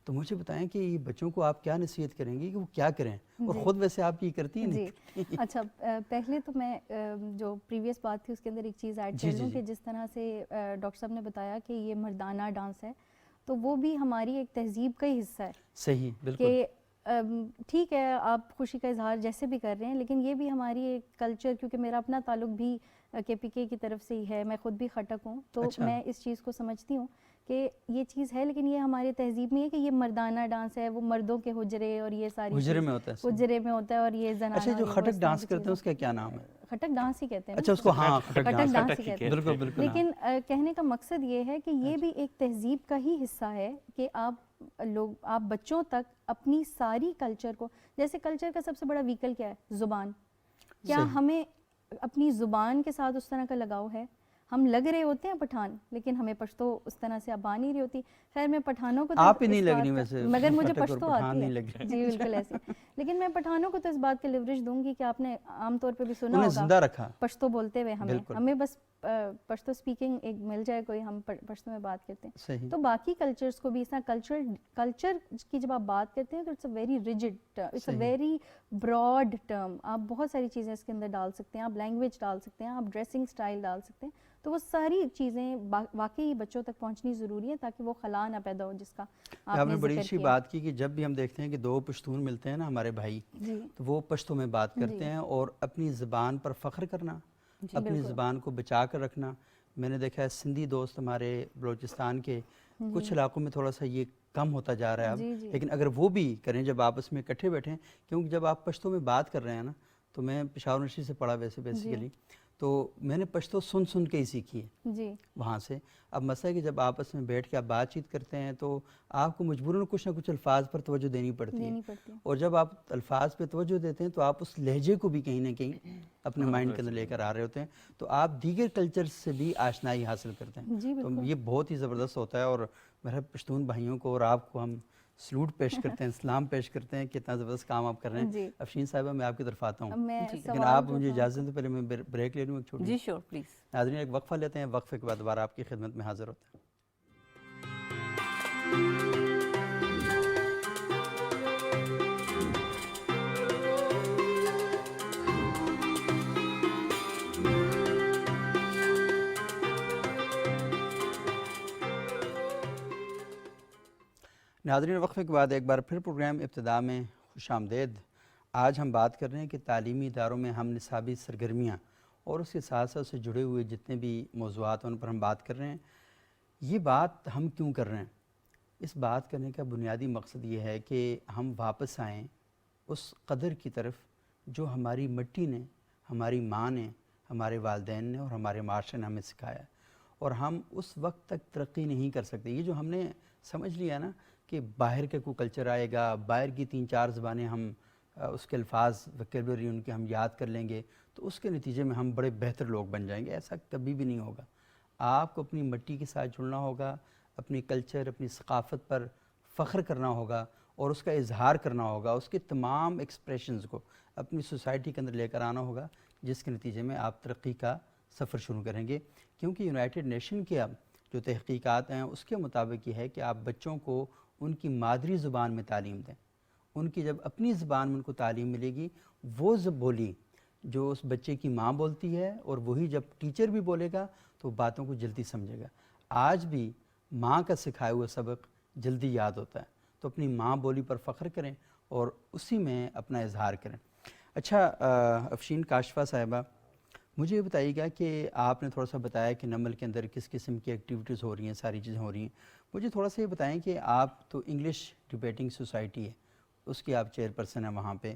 تو مجھے بتائیں کہ یہ بچوں کو آپ کیا نصیحت کریں گی کہ وہ کیا کریں, اور خود ویسے آپ یہ کرتی ہیں؟ جی اچھا, پہلے تو میں جو پریویس بات تھی اس کے اندر ایک چیز ایڈ کر دوں کہ جس طرح سے ڈاکٹر صاحب نے بتایا کہ یہ مردانہ ڈانس ہے, تو وہ بھی ہماری ایک تہذیب کا ہی حصہ ہے. صحیح, بالکل. کہ ٹھیک ہے آپ خوشی کا اظہار جیسے بھی کر رہے ہیں, لیکن یہ بھی ہماری ایک کلچر, کیونکہ میرا اپنا تعلق بھی کے پی کے کی طرف سے ہی ہے, میں خود بھی خٹک ہوں, تو میں اس چیز کو سمجھتی ہوں کہ یہ چیز ہے, لیکن یہ ہماری تہذیب میں ہے کہ یہ مردانہ ڈانس ہے, وہ مردوں کے حجرے اور یہ ساری حجرے میں ہوتا ہے, حجرے میں ہوتا ہے, اور یہ زنانہ. اچھا, جو خٹک ڈانس کرتے ہیں اس کا کیا نام ہے؟ خٹک ڈانس ہی کہتے ہیں. اچھا, اس کو ہاں خٹک ڈانس ہی کہتے ہیں, بالکل بالکل. لیکن کہنے کا مقصد یہ ہے کہ یہ بھی ایک تہذیب کا ہی حصہ ہے کہ آپ بچوں تک اپنی ساری کلچر کو, جیسے کلچر کا سب سے بڑا ویکل کیا ہے؟ زبان. کیا ہمیں اپنی زبان کے ساتھ اس طرح کا لگاؤ ہے؟ ہم لگ رہے ہوتے ہیں پٹھان, لیکن ہمیں پشتو اس طرح سے اب آ نہیں رہی ہوتی. خیر میں پٹھانوں کو آپ ہی نہیں لگنی ویسے, مگر مجھے پشتو آتی ہے. جی بالکل ایسی, لیکن میں پٹھانوں کو تو اس بات کے لیوریج دوں گی کہ آپ نے عام طور پہ بھی سنا ہوگا زندہ رکھا پشتو بولتے ہوئے, ہمیں بس پشتو اسپیکنگ ایک مل جائے کوئی, ہم پشتو میں بات کرتے ہیں. تو باقی کلچرز کو بھی اس طرح کلچر کی جب آپ بات کرتے ہیں تو it's a very rigid, it's a very broad term. آپ بہت ساری چیزیں اس کے اندر ڈال سکتے ہیں, آپ لینگویج ڈال سکتے ہیں, آپ ڈریسنگ اسٹائل ڈال سکتے ہیں. تو وہ ساری چیزیں واقعی بچوں تک پہنچنی ضروری ہے تاکہ وہ خلا نہ پیدا ہو, جس کا آپ نے بڑی اچھی بات کی کہ جب بھی ہم دیکھتے ہیں کہ دو پشتون ملتے ہیں نا ہمارے بھائی, تو وہ پشتو میں بات کرتے ہیں, اور اپنی زبان پر فخر کرنا, اپنی زبان کو بچا کر رکھنا. میں نے دیکھا ہے سندھی دوست ہمارے بلوچستان کے کچھ علاقوں میں تھوڑا سا یہ کم ہوتا جا رہا ہے اب, لیکن اگر وہ بھی کریں جب آپس میں اکٹھے بیٹھیں, کیونکہ جب آپ پشتو میں بات کر رہے ہیں نا, تو میں پشاور یونیورسٹی سے پڑھا ویسے بیسیکلی, تو میں نے پشتو سن کے ہی سیکھی ہے وہاں سے. اب مسئلہ ہے کہ جب آپس میں بیٹھ کے آپ بات چیت کرتے ہیں تو آپ کو مجبوراً کچھ نہ کچھ الفاظ پر توجہ دینی پڑتی ہے, اور جب آپ الفاظ پہ توجہ دیتے ہیں تو آپ اس لہجے کو بھی کہیں نہ کہیں اپنے مائنڈ کے اندر لے کر آ رہے ہوتے ہیں, تو آپ دیگر کلچر سے بھی آشنائی حاصل کرتے ہیں. تو یہ بہت ہی زبردست ہوتا ہے, اور میرے پشتون بھائیوں کو اور آپ کو ہم سلوٹ پیش کرتے ہیں, سلام پیش کرتے ہیں کہ اتنا زبردست کام آپ کر رہے ہیں. افشین صاحبہ میں آپ کی طرف آتا ہوں, لیکن آپ مجھے اجازت دیں تو پہلے میں بریک لے لوں ایک چھوٹی. جی شیور پلیز. ناظرین ایک وقفہ لیتے ہیں, وقفے کے بعد دوبارہ آپ کی خدمت میں حاضر ہوتے ہیں. ناظرین وقفے کے بعد ایک بار پھر پروگرام ابتدا میں خوش آمدید. آج ہم بات کر رہے ہیں کہ تعلیمی اداروں میں ہم نصابی سرگرمیاں اور اس کے ساتھ ساتھ سے جڑے ہوئے جتنے بھی موضوعات ہیں ان پر ہم بات کر رہے ہیں. یہ بات ہم کیوں کر رہے ہیں؟ اس بات کرنے کا بنیادی مقصد یہ ہے کہ ہم واپس آئیں اس قدر کی طرف جو ہماری مٹی نے, ہماری ماں نے, ہمارے والدین نے اور ہمارے معاشرے نے ہمیں سکھایا, اور ہم اس وقت تک ترقی نہیں کر سکتے. یہ جو ہم نے سمجھ لیا نا کہ باہر کا کوئی کلچر آئے گا, باہر کی 3-4 زبانیں ہم اس کے الفاظ ویکیبلری ان کے ہم یاد کر لیں گے تو اس کے نتیجے میں ہم بڑے بہتر لوگ بن جائیں گے. ایسا کبھی بھی نہیں ہوگا. آپ کو اپنی مٹی کے ساتھ جڑنا ہوگا, اپنی کلچر, اپنی ثقافت پر فخر کرنا ہوگا اور اس کا اظہار کرنا ہوگا, اس کے تمام ایکسپریشنز کو اپنی سوسائٹی کے اندر لے کر آنا ہوگا, جس کے نتیجے میں آپ ترقی کا سفر شروع کریں گے. کیونکہ یونائٹڈ نیشن کے اب جو تحقیقات ہیں اس کے مطابق یہ ہے کہ آپ بچوں کو ان کی مادری زبان میں تعلیم دیں. ان کی جب اپنی زبان میں ان کو تعلیم ملے گی, وہ بولی جو اس بچے کی ماں بولتی ہے اور وہی جب ٹیچر بھی بولے گا تو باتوں کو جلدی سمجھے گا. آج بھی ماں کا سکھایا ہوا سبق جلدی یاد ہوتا ہے, تو اپنی ماں بولی پر فخر کریں اور اسی میں اپنا اظہار کریں. اچھا افشین کاشفہ صاحبہ, مجھے یہ بتائیے گا کہ آپ نے تھوڑا سا بتایا کہ نمل کے اندر کس قسم کی ایکٹیویٹیز ہو رہی ہیں, ساری چیزیں ہو رہی ہیں. مجھے تھوڑا سا یہ بتائیں کہ آپ تو انگلش ڈبیٹنگ سوسائٹی ہے, اس کی آپ چیئر پرسن ہیں وہاں پہ.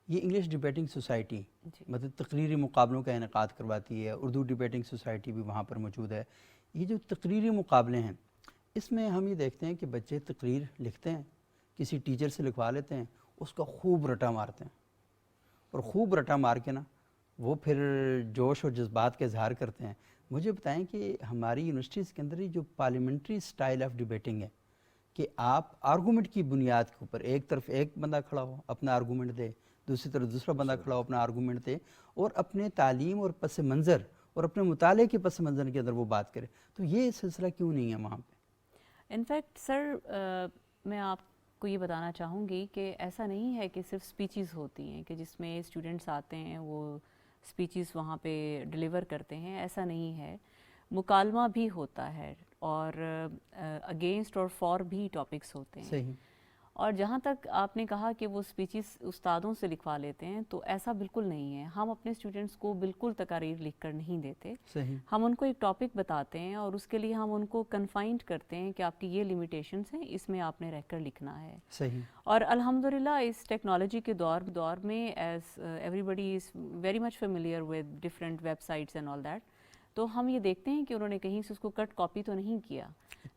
یہ انگلش ڈبیٹنگ سوسائٹی مطلب تقریری مقابلوں کا انعقاد کرواتی ہے, اردو ڈبیٹنگ سوسائٹی بھی وہاں پر موجود ہے. یہ جو تقریری مقابلے ہیں اس میں ہم یہ دیکھتے ہیں کہ بچے تقریر لکھتے ہیں, کسی ٹیچر سے لکھوا لیتے ہیں, اس کا خوب رٹا مارتے ہیں, اور خوب رٹا مار کے نا وہ پھر جوش اور جذبات کا اظہار کرتے ہیں. مجھے بتائیں کہ ہماری یونیورسٹیز کے اندر جو پارلیمنٹری سٹائل آف ڈبیٹنگ ہے کہ آپ آرگومنٹ کی بنیاد کے اوپر ایک طرف ایک بندہ کھڑا ہو اپنا آرگومنٹ دے, دوسری طرف دوسرا بندہ کھڑا ہو اپنا آرگومنٹ دے, اور اپنے تعلیم اور پس منظر اور اپنے مطالعے کے پس منظر کے اندر وہ بات کرے, تو یہ سلسلہ کیوں نہیں ہے وہاں پہ؟ انفیکٹ سر میں آپ کو یہ بتانا چاہوں گی کہ ایسا نہیں ہے کہ صرف اسپیچز ہوتی ہیں کہ جس میں اسٹوڈنٹس آتے ہیں وہ اسپیچز وہاں پہ ڈلیور کرتے ہیں, ایسا نہیں ہے. مکالمہ بھی ہوتا ہے اور اگینسٹ اور فار بھی ٹاپکس ہوتے ہیں. صحیح. اور جہاں تک آپ نے کہا کہ وہ اسپیچز استادوں سے لکھوا لیتے ہیں, تو ایسا بالکل نہیں ہے. ہم اپنے اسٹوڈنٹس کو بالکل تقاریر لکھ کر نہیں دیتے. صحیح. ہم ان کو ایک ٹاپک بتاتے ہیں اور اس کے لیے ہم ان کو کنفائنڈ کرتے ہیں کہ آپ کی یہ لمیٹیشنس ہیں, اس میں آپ نے رہ کر لکھنا ہے. صحیح. اور الحمدللہ اس ٹیکنالوجی کے دور میں as everybody is very much familiar with different websites and all that, تو ہم یہ دیکھتے ہیں کہ انہوں نے کہیں سے اس کو کٹ کاپی تو نہیں کیا.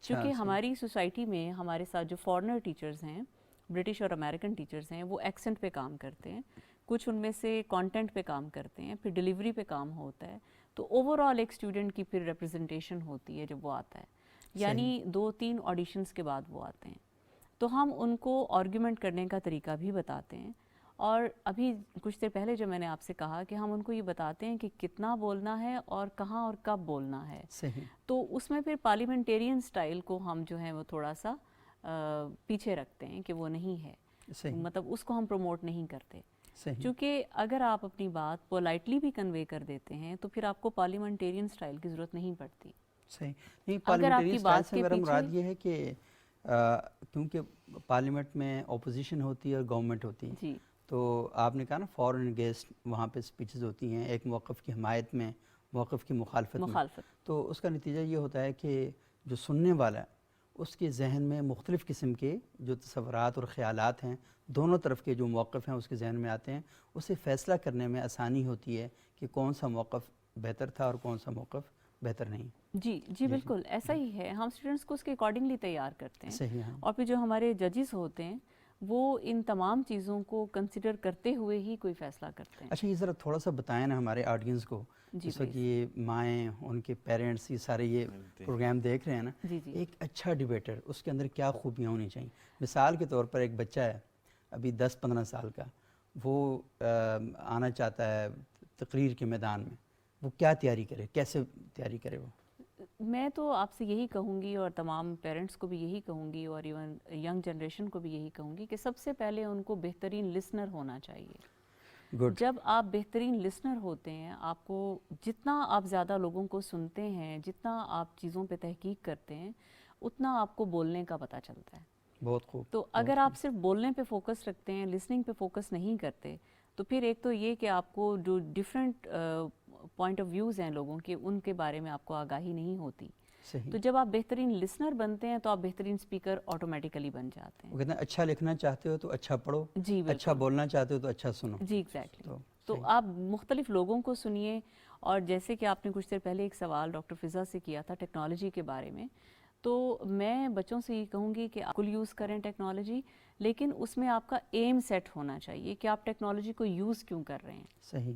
چونکہ ہماری سوسائٹی میں ہمارے ساتھ جو فارنر ٹیچرز ہیں, برٹش اور امریکن ٹیچرز ہیں, وہ ایکسنٹ پہ کام کرتے ہیں, کچھ ان میں سے کانٹینٹ پہ کام کرتے ہیں, پھر ڈیلیوری پہ کام ہوتا ہے. تو اوور آل ایک اسٹوڈنٹ کی پھر ریپرزنٹیشن ہوتی ہے جب وہ آتا ہے, یعنی 2-3 آڈیشنس کے بعد وہ آتے ہیں. تو ہم ان کو آرگیومنٹ کرنے کا طریقہ بھی بتاتے ہیں. اور ابھی کچھ دیر پہلے جو میں نے آپ سے کہا کہ ہم ان کو یہ بتاتے ہیں کہ کتنا بولنا ہے اور کہاں اور کب بولنا ہے. صحیح. تو اس میں پھر پارلیمنٹیرین سٹائل کو ہم جو ہیں وہ تھوڑا سا پیچھے رکھتے ہیں کہ وہ نہیں ہے, مطلب اس کو ہم پروموٹ نہیں کرتے. چونکہ اگر آپ اپنی بات پولائٹلی بھی کنوے کر دیتے ہیں تو پھر آپ کو پارلیمنٹیرین سٹائل کی ضرورت نہیں پڑتی. صحیح. نہیں, پارلیمنٹیرین سٹائل سے میرا مراد یہ ہے کہ کیونکہ پارلیمنٹ میں اپوزیشن ہوتی ہے اور گورنمنٹ ہوتی ہے, جی, تو آپ نے کہا نا فارن اگینسٹ وہاں پہ اسپیچز ہوتی ہیں, ایک موقف کی حمایت میں, موقف کی مخالفت میں, تو اس کا نتیجہ یہ ہوتا ہے کہ جو سننے والا ہے اس کے ذہن میں مختلف قسم کے جو تصورات اور خیالات ہیں, دونوں طرف کے جو موقف ہیں اس کے ذہن میں آتے ہیں. اسے فیصلہ کرنے میں آسانی ہوتی ہے کہ کون سا موقف بہتر تھا اور کون سا موقف بہتر نہیں. جی بالکل ایسا ہی ہے. ہم اسٹوڈنٹس کو اس کے اکارڈنگلی تیار کرتے ہیں. صحیح. اور پھر جو ہمارے ججز ہوتے ہیں وہ ان تمام چیزوں کو کنسیڈر کرتے ہوئے ہی کوئی فیصلہ کرتے ہیں. اچھا, یہ ذرا تھوڑا سا بتائیں نا ہمارے آڈینس کو, جس وقت یہ مائیں, ان کے پیرنٹس, یہ سارے یہ پروگرام دیکھ رہے ہیں نا, ایک اچھا ڈیبیٹر اس کے اندر کیا خوبیاں ہونی چاہییں. مثال کے طور پر ایک بچہ ہے ابھی 10-15 سال کا, وہ آنا چاہتا ہے تقریر کے میدان میں, وہ کیا تیاری کرے, کیسے تیاری کرے وہ؟ میں تو آپ سے یہی کہوں گی اور تمام پیرنٹس کو بھی یہی کہوں گی اور ایون ینگ جنریشن کو بھی یہی کہوں گی کہ سب سے پہلے ان کو بہترین لسنر ہونا چاہیے. جب آپ بہترین لسنر ہوتے ہیں, آپ کو جتنا آپ زیادہ لوگوں کو سنتے ہیں, جتنا آپ چیزوں پہ تحقیق کرتے ہیں, اتنا آپ کو بولنے کا پتہ چلتا ہے. بہت خوب. تو اگر آپ صرف بولنے پہ فوکس رکھتے ہیں, لسننگ پہ فوکس نہیں کرتے, تو پھر ایک تو یہ کہ آپ کو جو ڈفرینٹ پوائنٹ آف ویوز ہیں لوگوں کے, ان کے بارے میں آپ کو آگاہی نہیں ہوتی. تو جب آپ بہترین لسنر بنتے ہیں تو آپ بہترین اسپیکر آٹومیٹیکلی بن جاتے ہیں. وہ کہتے ہیں اچھا لکھنا چاہتے ہو تو اچھا پڑھو, جی اچھا بولنا چاہتے ہو تو اچھا سنو. جی ایگزیکٹلی. تو آپ مختلف لوگوں کو سنیے. اور جیسے کہ آپ نے کچھ دیر پہلے ایک سوال ڈاکٹر فضا سے کیا تھا ٹیکنالوجی کے بارے میں, تو میں بچوں سے یہ کہوں گی کہ آپ کل یوز کریں ٹیکنالوجی, لیکن اس میں آپ کا ایم سیٹ ہونا چاہیے کہ آپ ٹیکنالوجی کو یوز کیوں کر رہے ہیں. صحیح.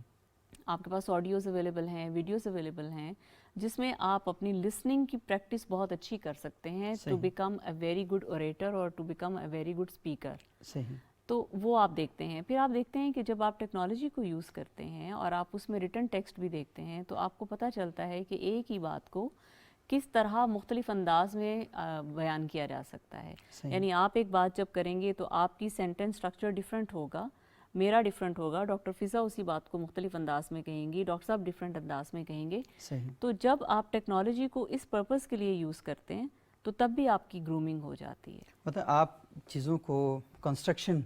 آپ کے پاس آڈیوز اویلیبل ہیں, ویڈیوز اویلیبل ہیں, جس میں آپ اپنی لسننگ کی پریکٹس بہت اچھی کر سکتے ہیں to become a very good orator اور to become a very good speaker. صحیح. تو وہ آپ دیکھتے ہیں. پھر آپ دیکھتے ہیں کہ جب آپ ٹیکنالوجی کو یوز کرتے ہیں اور آپ اس میں ریٹن ٹیکسٹ بھی دیکھتے ہیں تو آپ کو پتہ چلتا ہے کہ ایک ہی بات کو کس طرح مختلف انداز میں بیان کیا جا سکتا ہے. یعنی آپ ایک بات جب کریں گے تو آپ کی سینٹنس اسٹرکچر ڈفرینٹ ہوگا, میرا ڈفرینٹ ہوگا, ڈاکٹر فضا اسی بات کو مختلف انداز میں کہیں گی, ڈاکٹر صاحب ڈفرینٹ انداز میں کہیں گے. تو جب آپ ٹیکنالوجی کو اس پرپز کے لیے یوز کرتے ہیں تو تب بھی آپ کی گرومنگ ہو جاتی ہے. مطلب آپ چیزوں کو کنسٹرکشن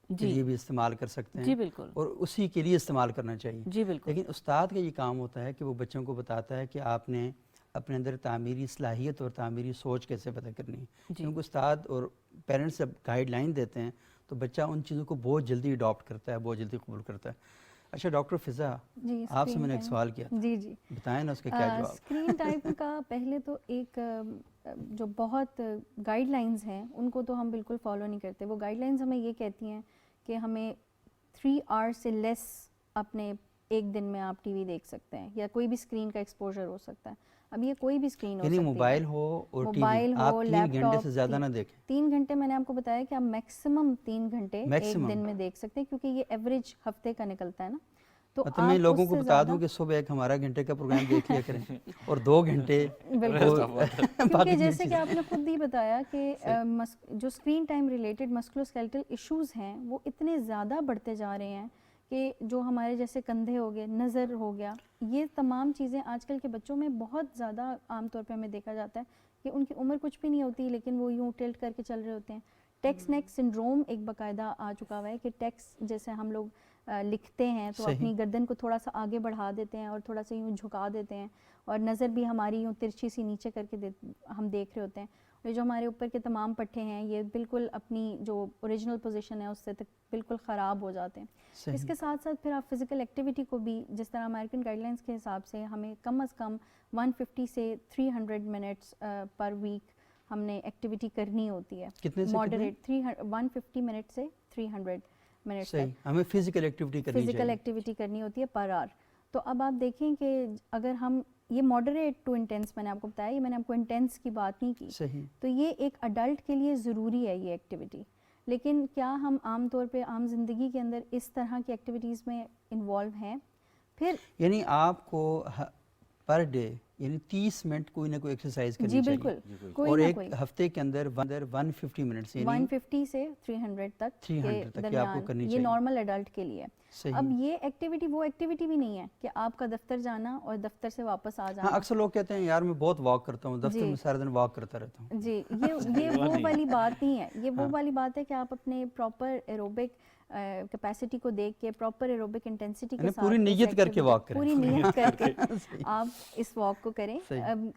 کے لیے بھی استعمال کر سکتے ہیں. جی بالکل. اور اسی کے لیے استعمال کرنا چاہیے. جی بالکل. لیکن استاد کا یہ کام ہوتا ہے کہ وہ بچوں کو بتاتا ہے کہ آپ نے اپنے اندر تعمیری صلاحیت اور تعمیری سوچ کیسے پتہ کرنی ہے. کیونکہ استاد اور پیرنٹس جب گائیڈ لائن دیتے ہیں تو بچہ ان چیزوں کو بہت جلدی اڈاپٹ کرتا ہے, بہت جلدی قبول کرتا ہے. اچھا ڈاکٹر فضا, آپ سے میں نے ایک سوال کیا تھا, جی جی بتائیں نا اس کا کیا جواب. اسکرین ٹائم کا پہلے تو ایک جو بہت گائیڈ لائنز ہیں ان کو تو ہم بالکل فالو نہیں کرتے. وہ گائیڈ لائنز ہمیں یہ کہتی ہیں کہ ہمیں 3 hours سے لیس اپنے ایک دن میں آپ ٹی وی دیکھ سکتے ہیں یا کوئی بھی اسکرین کا ایکسپوجر ہو سکتا ہے. اب یہ کوئی بھی اسکرین ہو سکتی ہے, یعنی موبائل ہو اور ٹی وی, موبائل آپ ہو, 3 لیپ گھنٹے ٹاپ. سے زیادہ نہ دیکھیں. 3 گھنٹے میں نے آپ کو بتایا کہ آپ میکسیمم 3 گھنٹے ایک دن میں دیکھ سکتے ہیں کیونکہ یہ ایوریج ہفتے کا نکلتا ہے نا. تو مطلب میں لوگوں کو بتا دوں کہ صبح ایک ہمارا گھنٹے کا پروگرام دیکھ لیا کریں اور 2 گھنٹے کیونکہ جیسے کہ آپ نے خود ہی بتایا کہ جو اسکرین ٹائم ریلیٹڈ مسکولوسکیلٹل ایشوز ہیں وہ اتنے زیادہ بڑھتے جا رہے ہیں کہ جو ہمارے جیسے کندھے ہو گئے, نظر ہو گیا, یہ تمام چیزیں آج کل کے بچوں میں بہت زیادہ عام طور پہ ہمیں دیکھا جاتا ہے کہ ان کی عمر کچھ بھی نہیں ہوتی لیکن وہ یوں ٹلٹ کر کے چل رہے ہوتے ہیں. ٹیکس نیک سنڈروم ایک باقاعدہ آ چکا ہوا ہے کہ ٹیکس جیسے ہم لوگ لکھتے ہیں تو اپنی گردن کو تھوڑا سا آگے بڑھا دیتے ہیں اور تھوڑا سا یوں جھکا دیتے ہیں اور نظر بھی ہماری یوں ترچھی سی نیچے کر کے ہم دیکھ رہے ہوتے ہیں. اور جو ہمارے اوپر کے تمام پٹھے ہیں یہ بالکل اپنی جو اوریجنل پوزیشن ہے اس سے تک بالکل خراب ہو جاتے ہیں. اس کے ساتھ ساتھ پھر آپ فزیکل ایکٹیویٹی کو بھی جس طرح امریکن گائیڈ لائنس کے حساب سے ہمیں کم از کم 150 سے 300 منٹس پر ویک ہم نے ایکٹیویٹی کرنی ہوتی ہے. ماڈریٹ 150 منٹ سے 300 منٹ تک ہمیں فزیکل ایکٹیویٹی کرنی ہوتی ہے پر آور. تو اب آپ دیکھیں کہ اگر ہم یہ ماڈریٹ ٹو انٹینس میں نے آپ کو بتایا, یہ میں نے آپ کو انٹینس کی بات نہیں کی, تو یہ ایک اڈلٹ کے لیے ضروری ہے یہ ایکٹیویٹی. لیکن کیا ہم عام طور پہ عام زندگی کے اندر اس طرح کی ایکٹیویٹیز میں انوالو ہیں؟ پھر یعنی آپ کو پر ڈے یعنی 30 منٹ کوئی نہ کوئی ایکسرسائز کرنی چاہیے. جی بالکل. اور ایک ہفتے کے اندر 150 منٹس یعنی 150 سے 300 تک کے درمیان یہ نارمل ایڈلٹ کے لیے. اب یہ ایکٹیویٹی وہ ایکٹیویٹی بھی نہیں ہے کہ آپ کا دفتر جانا اور دفتر سے واپس آ جانا. اکثر لوگ کہتے ہیں یار میں بہت واک کرتا ہوں, دفتر میں سارا دن واک کرتا رہتا ہوں. جی یہ وہ والی بات نہیں ہے. یہ وہ والی بات ہے کہ آپ اپنے پراپر ایروبک کیپیسٹی کو دیکھ کے پراپر ایروبک انٹینسٹی کے ساتھ پوری نیت کر کے واک کریں, پوری نیت کر کے آپ اس واک کو کریں,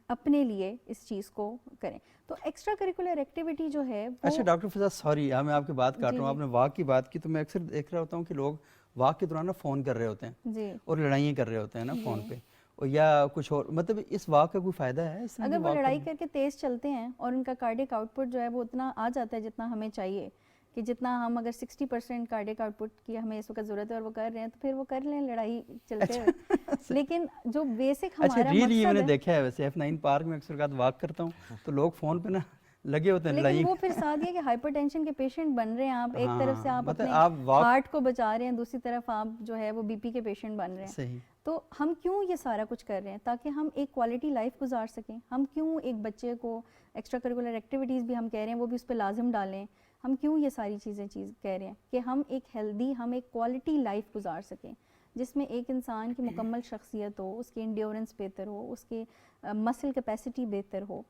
اپنے لیے اس چیز کو کریں. تو ایکسٹرا کریکولر ایکٹیویٹی جو ہے. اچھا ڈاکٹر فضا سوری میں آپ کی بات کاٹ رہا ہوں, آپ نے واک کی بات کی تو میں اکثر دیکھ رہا ہوتا ہوں کہ لوگ واک کے دوران فون کر رہے ہوتے ہیں اور لڑائیاں کر رہے ہوتے ہیں نا فون پہ, اور یا کچھ اور. مطلب اس واک کا کوئی فائدہ ہے؟ اگر وہ لڑائی کر کے تیز چلتے ہیں اور ان کا کارڈک آؤٹ پٹ جو ہے وہ اتنا آ جاتا ہے جتنا ہمیں چاہیے, کہ جتنا ہم اگر 60% کارڈک آؤٹ پٹ کی ہمیں اس وقت ضرورت ہے اور وہ کر رہے ہیں تو پھر وہ کر لیں لڑائی چلتے ہوئے. لیکن جو بیسک ہمارا مقصد ہے, میں نے دیکھا ہے ویسے F9 پارک میں اکثر وقت واک کرتا ہوں تو لوگ فون پہ نا لگے ہوتے ہیں لڑائی. لیکن وہ پھر ساتھ یہ کہ ہائپر ٹینشن کے پیشنٹ بن رہے ہیں آپ, ایک طرف سے آپ اپنے ہارٹ کو بچا رہے ہیں, دوسری طرف آپ جو ہے وہ بی پی کے پیشنٹ بن رہے ہیں. تو ہم کیوں یہ سارا کچھ کر رہے ہیں؟ تاکہ ہم ایک کوالٹی لائف گزار سکیں. ہم کیوں ایک بچے کو ایکسٹرا کریکولر ایکٹیویٹیز بھی ہم کہہ رہے ہیں وہ بھی اس پہ لازم ڈالیں؟ ہم کیوں یہ ساری چیزیں کہہ رہے ہیں کہ ہم ایک ہیلدی, ہم ایک کوالٹی لائف گزار سکیں جس میں ایک انسان کی مکمل شخصیت ہو, اس کی انڈیورنس بہتر ہو, اس کے مسل کیپیسٹی بہتر ہو.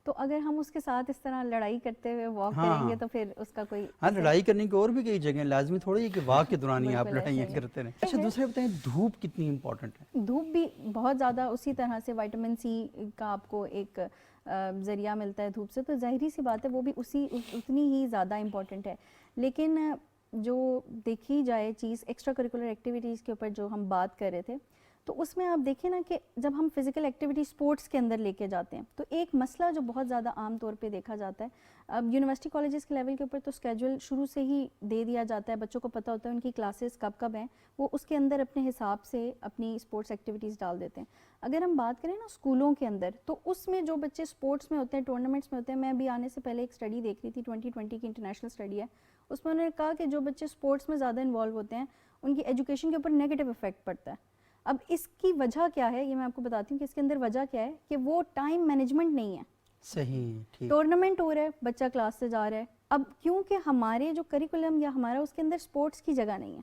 تو اگر ہم اس کے ساتھ اس طرح لڑائی کرتے ہوئے واک کریں گے تو پھر اس کا کوئی لڑائی کرنے کی اور بھی کئی جگہیں لازمی تھوڑی ہے کہ واک کے دوران ہی آپ لڑائیاں کرتے رہیں. اچھا دوسرے بتائیں دھوپ کتنی امپورٹنٹ ہے؟ دھوپ بھی بہت زیادہ, اسی طرح سے وائٹامن سی کا آپ کو ایک ذریعہ ملتا ہے دھوپ سے, تو ظاہری سی بات ہے وہ بھی اتنی ہی زیادہ امپورٹنٹ ہے. لیکن جو دیکھی جائے چیز ایکسٹرا کریکولر ایکٹیویٹیز کے اوپر جو ہم بات کر رہے تھے, تو اس میں آپ دیکھیں نا کہ جب ہم فزیکل ایکٹیویٹی اسپورٹس کے اندر لے کے جاتے ہیں تو ایک مسئلہ جو بہت زیادہ عام طور پہ دیکھا جاتا ہے، اب یونیورسٹی کالجز کے لیول کے اوپر تو اسکیجول شروع سے ہی دے دیا جاتا ہے، بچوں کو پتہ ہوتا ہے ان کی کلاسز کب کب ہیں، وہ اس کے اندر اپنے حساب سے اپنی اسپورٹس ایکٹیویٹیز ڈال دیتے ہیں. اگر ہم بات کریں نا اسکولوں کے اندر، تو اس میں جو بچے اسپورٹس میں ہوتے ہیں، ٹورنامنٹس میں ہوتے ہیں، میں ابھی آنے سے پہلے ایک اسٹڈی دیکھ رہی تھی 2020 کی انٹرنیشنل اسٹڈی ہے، اس میں انہوں نے کہا کہ جو بچے اسپورٹس میں زیادہ انوالو ہوتے ہیں ان کی ایجوکیشن کے اوپر نیگیٹو افیکٹ پڑتا ہے. اب اس کی وجہ کیا ہے، یہ میں آپ کو بتاتی ہوں کہ اس کے اندر وجہ کیا ہے کہ وہ ٹائم مینجمنٹ نہیں ہے. صحیح، ٹھیک. ٹورنامنٹ ہو رہا ہے، بچہ کلاس سے جا رہا ہے، اب کیونکہ ہمارے جو کریکولم یا ہمارا اس کے اندر اسپورٹس کی جگہ نہیں ہے.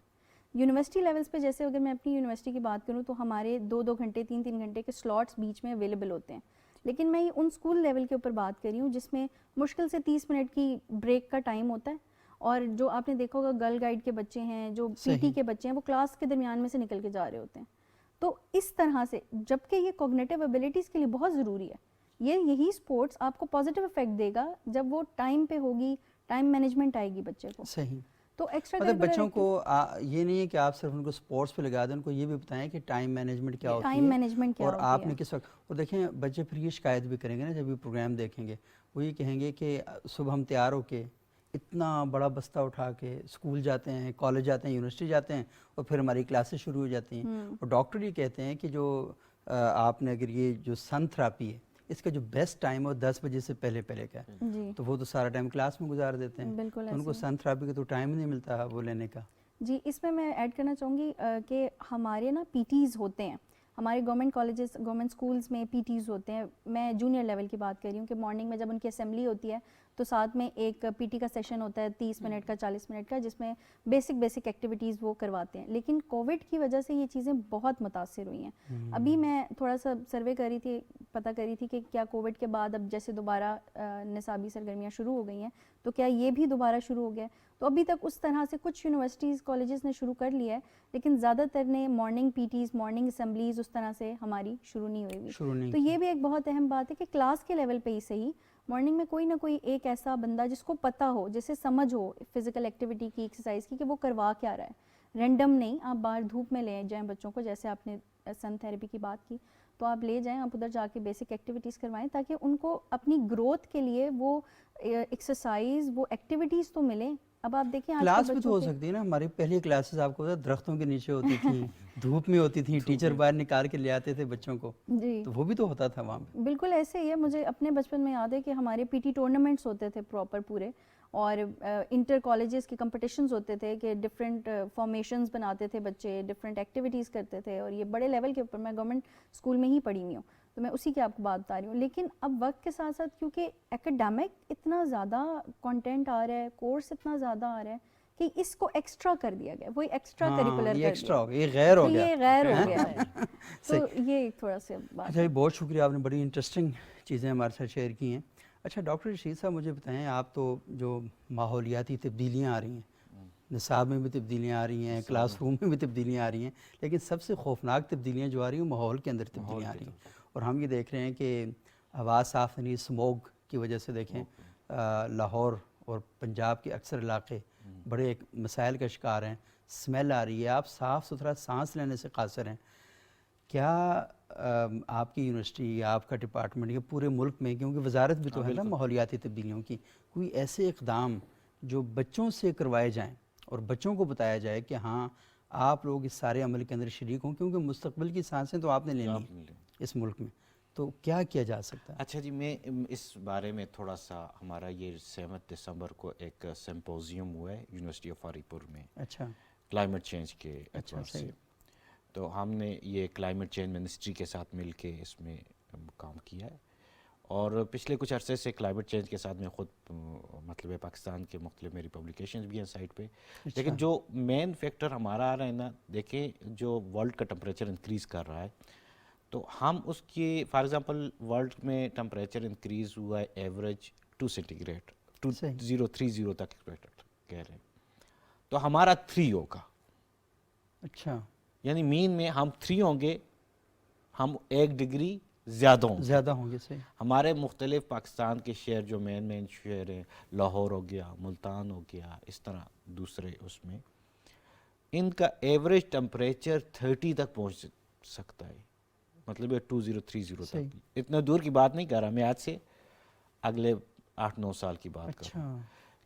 یونیورسٹی لیولس پہ جیسے اگر میں اپنی یونیورسٹی کی بات کروں تو ہمارے 2 گھنٹے 3 گھنٹے کے سلاٹس بیچ میں اویلیبل ہوتے ہیں، لیکن میں ان اسکول لیول کے اوپر بات کر رہی ہوں جس میں مشکل سے 30 منٹ کی بریک کا ٹائم ہوتا ہے، اور جو آپ نے دیکھا ہوگا گرل گائیڈ کے بچے ہیں، جو پی ٹی کے بچے ہیں، وہ کلاس کے درمیان میں سے نکل کے جا رہے ہوتے ہیں. تو اس طرح سے جبکہ یہ کوگنیٹو ایبیلٹیز کے لیے بہت ضروری ہے، یہی اسپورٹس آپ کو پازیٹیو افیکٹ دے گا جب وہ ٹائم پہ ہوگی، ٹائم مینجمنٹ آئے گی بچے کو. صحیح. تو ایکسٹرا مطلب بچوں کو یہ نہیں ہے کہ آپ صرف ان کو اسپورٹس پہ لگا دیں، ان کو یہ بھی بتائیں کہ ٹائم مینجمنٹ کیا ہوتی ہے، ٹائم مینجمنٹ کیا اور ہوتی آپ ہے. نے کس وقت. اور دیکھیں بچے پھر یہ شکایت بھی کریں گے نا جب یہ پروگرام دیکھیں گے، وہ یہ کہیں گے کہ صبح ہم تیار ہو کے اتنا بڑا بستہ اٹھا کے اسکول جاتے ہیں، کالج جاتے ہیں، یونیورسٹی جاتے ہیں، اور پھر ہماری کلاسز شروع ہو جاتی ہیں. اور ڈاکٹر یہ کہتے ہیں کہ جو آپ نے اگر یہ جو سن تھراپی ہے اس کا جو بیسٹ ٹائم ہے 10 بجے سے پہلے کا ہے، جی تو وہ تو سارا ٹائم کلاس میں گزار دیتے ہیں، بالکل تو ان کو ایسے سن تھراپی کا تو ٹائم نہیں ملتا وہ لینے کا. جی. اس میں ایڈ کرنا چاہوں گی کہ ہمارے نا پی ٹیز ہوتے ہیں ہمارے گورنمنٹ کالجز، گورنمنٹ اسکولس میں پی ٹیز ہوتے ہیں. میں جونیئر لیول کی بات کر رہی ہوں کہ مارننگ میں جب ان کی اسمبلی ہوتی ہے تو ساتھ میں ایک پی ٹی کا سیشن ہوتا ہے 30 منٹ کا 40 منٹ کا، جس میں بیسک ایکٹیویٹیز وہ کرواتے ہیں. لیکن کووڈ کی وجہ سے یہ چیزیں بہت متاثر ہوئی ہیں. ابھی میں تھوڑا سا سروے کر رہی تھی، پتہ کر رہی تھی کہ کیا کووڈ کے بعد اب جیسے دوبارہ نصابی سرگرمیاں شروع ہو گئی ہیں تو کیا یہ بھی دوبارہ شروع ہو گیا. تو ابھی تک اس طرح سے کچھ یونیورسٹیز کالجز نے شروع کر لیا ہے، لیکن زیادہ تر نے مارننگ پی ٹیز، مارننگ اسمبلیز اس طرح سے ہماری شروع نہیں ہوئی. تو یہ بھی ایک بہت اہم بات ہے کہ کلاس کے لیول پہ ہی صحیح مارننگ میں کوئی نہ کوئی ایک ایسا بندہ جس کو پتہ ہو، جسے سمجھ ہو فزیکل ایکٹیویٹی کی، ایکسرسائز کی، کہ وہ کروا کیا رہا ہے. رینڈم نہیں، آپ باہر دھوپ میں لے جائیں بچوں کو، جیسے آپ نے سن تھیراپی کی بات کی، تو آپ لے جائیں، آپ ادھر جا کے بیسک ایکٹیویٹیز کروائیں تاکہ ان کو اپنی گروتھ کے لیے وہ ایکسرسائز، وہ ایکٹیویٹیز تو ملیں. اب آپ دیکھیں کلاس بھی تو ہو سکتی ہے نا. ہماری پہلی کلاسز آپ کو پتا درختوں کے نیچے ہوتی تھیں، دھوپ میں ہوتی تھیں، ٹیچر باہر نکال کے لے آتے تھے بچوں کو، جی تو وہ بھی تو ہوتا تھا وہاں پہ. بالکل ایسے ہی ہے. مجھے اپنے بچپن میں یاد ہے کہ ہمارے پی ٹی ٹورنامنٹس ہوتے تھے پراپر پورے، اور انٹر کالجز کے کمپٹیشنز ہوتے تھے کہ ڈفرینٹ فارمیشنز بناتے تھے بچے، ڈفرینٹ ایکٹیویٹیز کرتے تھے، اور یہ بڑے لیول کے اوپر. میں گورنمنٹ اسکول میں ہی پڑھی ہوئی ہوں تو میں اسی کی آپ کو بات بتا رہی ہوں. لیکن اب وقت کے ساتھ ساتھ کیونکہ ایکڈیمک اتنا زیادہ کنٹینٹ آ رہا ہے، کورس اتنا زیادہ آ رہا ہے کہ اس کو ایکسٹرا کر دیا گیا، وہی ایکسٹرا کریکولر کر دیا، ایکسٹرا ہو گیا، یہ غیر ہو گیا، یہ غیر ہو گیا ہے. تو یہ تھوڑا سا بات. اچھا، بہت شکریہ، آپ نے بڑی انٹرسٹنگ چیزیں ہمارے ساتھ شیئر کی ہیں. اچھا ڈاکٹر رشید صاحب، مجھے بتائیں، آپ تو جو ماحولیاتی تبدیلیاں آ رہی ہیں، نصاب میں بھی تبدیلیاں آ رہی ہیں، کلاس روم میں بھی تبدیلیاں آ رہی ہیں، لیکن سب سے خوفناک تبدیلیاں جو آ رہی ہیں ماحول کے اندر تبدیلیاں آ رہی ہیں. اور ہم یہ دیکھ رہے ہیں کہ ہوا صاف نہیں، اسموگ کی وجہ سے دیکھیں لاہور اور پنجاب کے اکثر علاقے بڑے ایک مسائل کا شکار ہیں. اسمیل آ رہی ہے، آپ صاف ستھرا سانس لینے سے قاصر ہیں. کیا آپ کی یونیورسٹی یا آپ کا ڈپارٹمنٹ یا پورے ملک میں، کیونکہ وزارت بھی تو ہے نا ماحولیاتی تبدیلیوں کی، کوئی ایسے اقدام جو بچوں سے کروائے جائیں اور بچوں کو بتایا جائے کہ ہاں آپ لوگ اس سارے عمل کے اندر شریک ہوں، کیونکہ مستقبل کی سانسیں تو آپ نے لینی ہیں اس ملک میں، تو کیا کیا جا سکتا ہے؟ اچھا جی، میں اس بارے میں تھوڑا سا، ہمارا یہ 7 دسمبر کو ایک سمپوزیم ہوا ہے یونیورسٹی آف فاروق پور میں، اچھا، کلائمیٹ چینج کے اعتبار سے. تو ہم نے یہ کلائمیٹ چینج منسٹری کے ساتھ مل کے اس میں کام کیا ہے، اور پچھلے کچھ عرصے سے کلائمیٹ چینج کے ساتھ میں خود مطلب پاکستان کے مختلف میری پبلیکیشنز بھی ہیں سائٹ پہ. لیکن جو مین فیکٹر ہمارا آ رہا ہے نا، دیکھیں جو ورلڈ کا ٹمپریچر انکریز کر رہا ہے، تو ہم اس کی فار ایگزامپل ورلڈ میں ٹمپریچر انکریز ہوا ہے ایوریج 2 سینٹی گریڈ 2030 تک کہہ رہے ہیں، تو ہمارا 3 ہوگا. اچھا، یعنی مین میں ہم 3 ہوں گے، ہم 1 ڈگری زیادہ ہوں گے. صحیح. ہمارے مختلف پاکستان کے شہر جو مین شہر ہیں، لاہور ہو گیا، ملتان ہو گیا، اس طرح دوسرے اس میں ان کا ایوریج ٹمپریچر 30 تک پہنچ سکتا ہے، مطلب یہ 2030 صحیح. تک. اتنا دور کی بات نہیں کر رہا میں، آج سے اگلے 8-9 سال کی بات کر رہا ہوں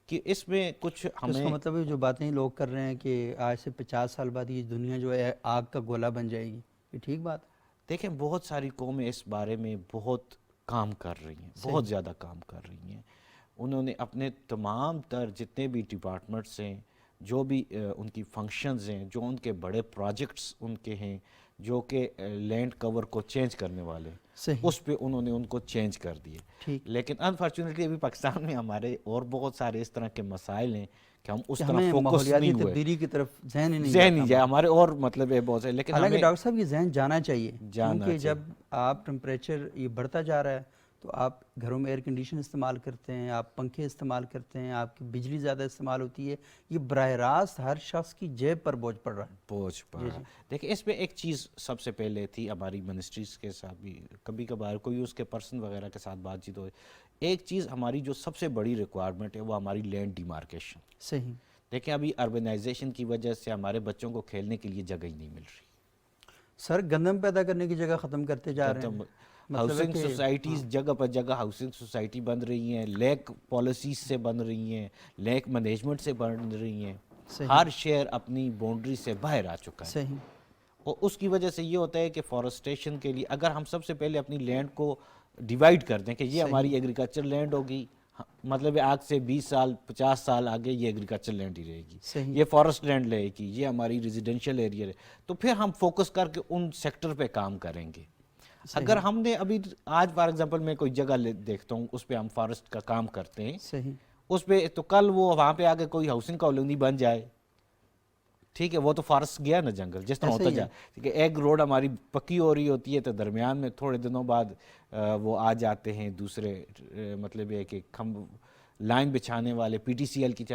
کہ اس میں کچھ اس کا ہمیں مطلب ہے جو باتیں لوگ کر رہے ہیں کہ آج سے 50 سال بعد یہ دنیا جو ہے آگ کا گولا بن جائے گی، یہ ٹھیک بات ہے؟ دیکھیں بہت ساری قومیں اس بارے میں بہت کام کر رہی ہیں، بہت زیادہ کام کر رہی ہیں. انہوں نے اپنے تمام تر جتنے بھی ڈپارٹمنٹس ہیں، جو بھی ان کی فنکشنز ہیں، جو ان کے بڑے پروجیکٹس ان کے ہیں، جو کہ لینڈ کور کو چینج کرنے والے، صحیح. اس پہ انہوں نے ان کو چینج کر دیے. ٹھیک. لیکن انفارچونیٹلی ابھی پاکستان میں ہمارے اور بہت سارے اس طرح کے مسائل ہیں کہ ہم اس کہ طرح ہمیں فوکس ماحولیاتی نہیں ہوئے، تبدیلی کی طرف ذہن ہی نہیں ذہن نہیں جاتا جائے ہمارا. ہمارے، اور مطلب ہے بہت سارے. لیکن حالانکہ ہمیں ڈاکٹر صاحب یہ ذہن جانا چاہیے، جانا کیونکہ جب چاہیے. آپ ٹمپریچر یہ بڑھتا جا رہا ہے تو آپ گھروں میں ایئر کنڈیشن استعمال کرتے ہیں، آپ پنکھے استعمال کرتے ہیں، آپ کی بجلی زیادہ استعمال ہوتی ہے، یہ براہ راست ہر شخص کی جیب پر بوجھ پڑ رہا ہے. بوجھ پڑا. دیکھیں اس میں ایک چیز سب سے پہلے تھی ہماری منسٹریز کے ساتھ بھی، کبھی کبھار کوئی اس کے پرسن وغیرہ کے ساتھ بات چیت ہوئی. ایک چیز ہماری جو سب سے بڑی ریکوائرمنٹ ہے وہ ہماری لینڈ ڈیمارکیشن. صحیح. دیکھیں ابھی اربنائزیشن کی وجہ سے ہمارے بچوں کو کھیلنے کے لیے جگہ ہی نہیں مل رہی. سر گندم پیدا کرنے کی جگہ ختم کرتے جا رہے ہیں. ہاؤسنگ سوسائٹیز جگہ پر جگہ ہاؤسنگ سوسائٹی بن رہی ہیں، لیک پالیسیز سے بن رہی ہیں، لیک مینجمنٹ سے بن رہی ہیں. ہر شہر اپنی باؤنڈری سے باہر آ چکا ہے. صحیح. اور اس کی وجہ سے یہ ہوتا ہے کہ فارسٹیشن کے لیے اگر ہم سب سے پہلے اپنی لینڈ کو ڈیوائیڈ کر دیں کہ یہ ہماری ایگریکلچر لینڈ ہوگی، مطلب آج سے 20 سال 50 سال آگے یہ ایگریکلچر لینڈ ہی رہے گی، یہ فارسٹ لینڈ رہے گی، یہ ہماری ریزیڈینشیل ایریا ہے، تو پھر ہم فوکس کر کے ان سیکٹر پہ کام کریں گے. اگر ہم نے ابھی آج فار ایگزامپل میں کوئی جگہ دیکھتا ہوں اس پہ ہم فارسٹ کا کام کرتے ہیں، صحیح. اس پہ تو کل وہ وہاں پہ آگے کوئی ہاؤسنگ کالونی بن جائے، ٹھیک ہے، وہ تو فارسٹ گیا نا جنگل، جس طرح ہوتا جائے. ٹھیک ہے، ایک روڈ ہماری پکی ہو رہی ہوتی ہے تو درمیان میں تھوڑے دنوں بعد وہ آ جاتے ہیں دوسرے، مطلب یہ کہ لائن بچھانے والے، پی ٹی سی ایل کی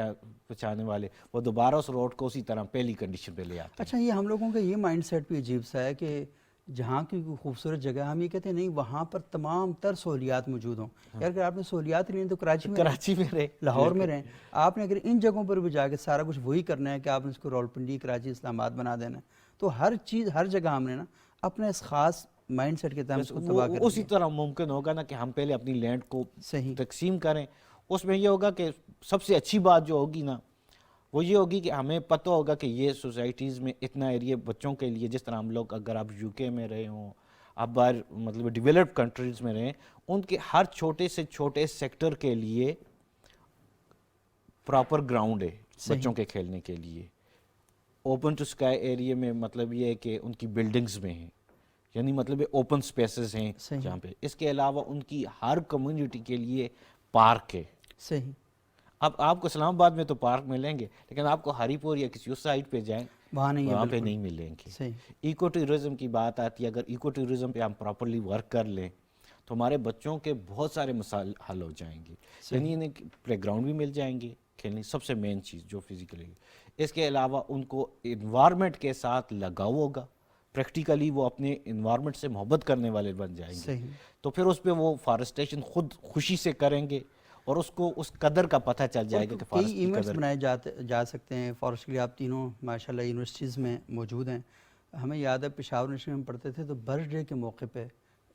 بچھانے والے، وہ دوبارہ اس روڈ کو اسی طرح پہلی کنڈیشن پہ لے آتے ہیں. اچھا، یہ ہم لوگوں کا یہ مائنڈ سیٹ بھی عجیب سا ہے کہ جہاں کی کوئی خوبصورت جگہ ہم یہ کہتے ہیں نہیں وہاں پر تمام تر سہولیات موجود ہوں. یار اگر آپ نے سہولیات نہیں تو کراچی میں رہیں، لاہور میں رہیں. آپ نے اگر ان جگہوں پر بھی جا کے سارا کچھ وہی کرنا ہے کہ آپ نے اس کو راولپنڈی، کراچی، اسلام آباد بنا دینا ہے، تو ہر چیز ہر جگہ ہم نے نا اپنے اس خاص مائنڈ سیٹ کے تحت اس کو تباہ کر اسی طرح ممکن ہوگا نا کہ ہم پہلے اپنی لینڈ کو صحیح تقسیم کریں. اس میں یہ ہوگا کہ سب سے اچھی بات جو ہوگی نا وہ یہ ہوگی کہ ہمیں پتہ ہوگا کہ یہ سوسائٹیز میں اتنا ایریا بچوں کے لیے، جس طرح ہم لوگ اگر آپ یو کے میں رہے ہوں، آپ باہر مطلب ڈیولپڈ کنٹریز میں رہیں، ان کے ہر چھوٹے سے چھوٹے سیکٹر کے لیے پراپر گراؤنڈ ہے بچوں کے کھیلنے کے لیے. اوپن ٹو اسکائی ایریا میں مطلب یہ ہے کہ ان کی بلڈنگز میں ہیں، یعنی مطلب اوپن سپیسز ہیں جہاں پہ. اس کے علاوہ ان کی ہر کمیونٹی کے لیے پارک ہے. صحیح. اب آپ کو اسلام آباد میں تو پارک ملیں گے، لیکن آپ کو ہری پور یا کسی اس سائڈ پہ جائیں وہاں پہ نہیں ملیں گے. ایکو ٹورزم کی بات آتی ہے، اگر ایکو ٹورزم پہ ہم پراپرلی ورک کر لیں تو ہمارے بچوں کے بہت سارے مسائل حل ہو جائیں گے. یعنی انہیں پلے گراؤنڈ بھی مل جائیں گے کھیلنے، سب سے مین چیز جو فزیکلی. اس کے علاوہ ان کو انوائرمنٹ کے ساتھ لگاؤ ہوگا، پریکٹیکلی وہ اپنے انوائرمنٹ سے محبت کرنے والے بن جائیں گے. تو پھر اس پہ وہ فارسٹیشن خود خوشی سے کریں گے اور اس کو اس قدر کا پتہ چل جائے گا کہ فارسٹ کئی ایونٹس بنائے جا سکتے ہیں فارسٹ کے لیے. آپ تینوں ماشاءاللہ یونیورسٹیز میں موجود ہیں. ہمیں یاد ہے پشاور یونیورسٹی میں ہم پڑھتے تھے تو برتھ ڈے کے موقع پہ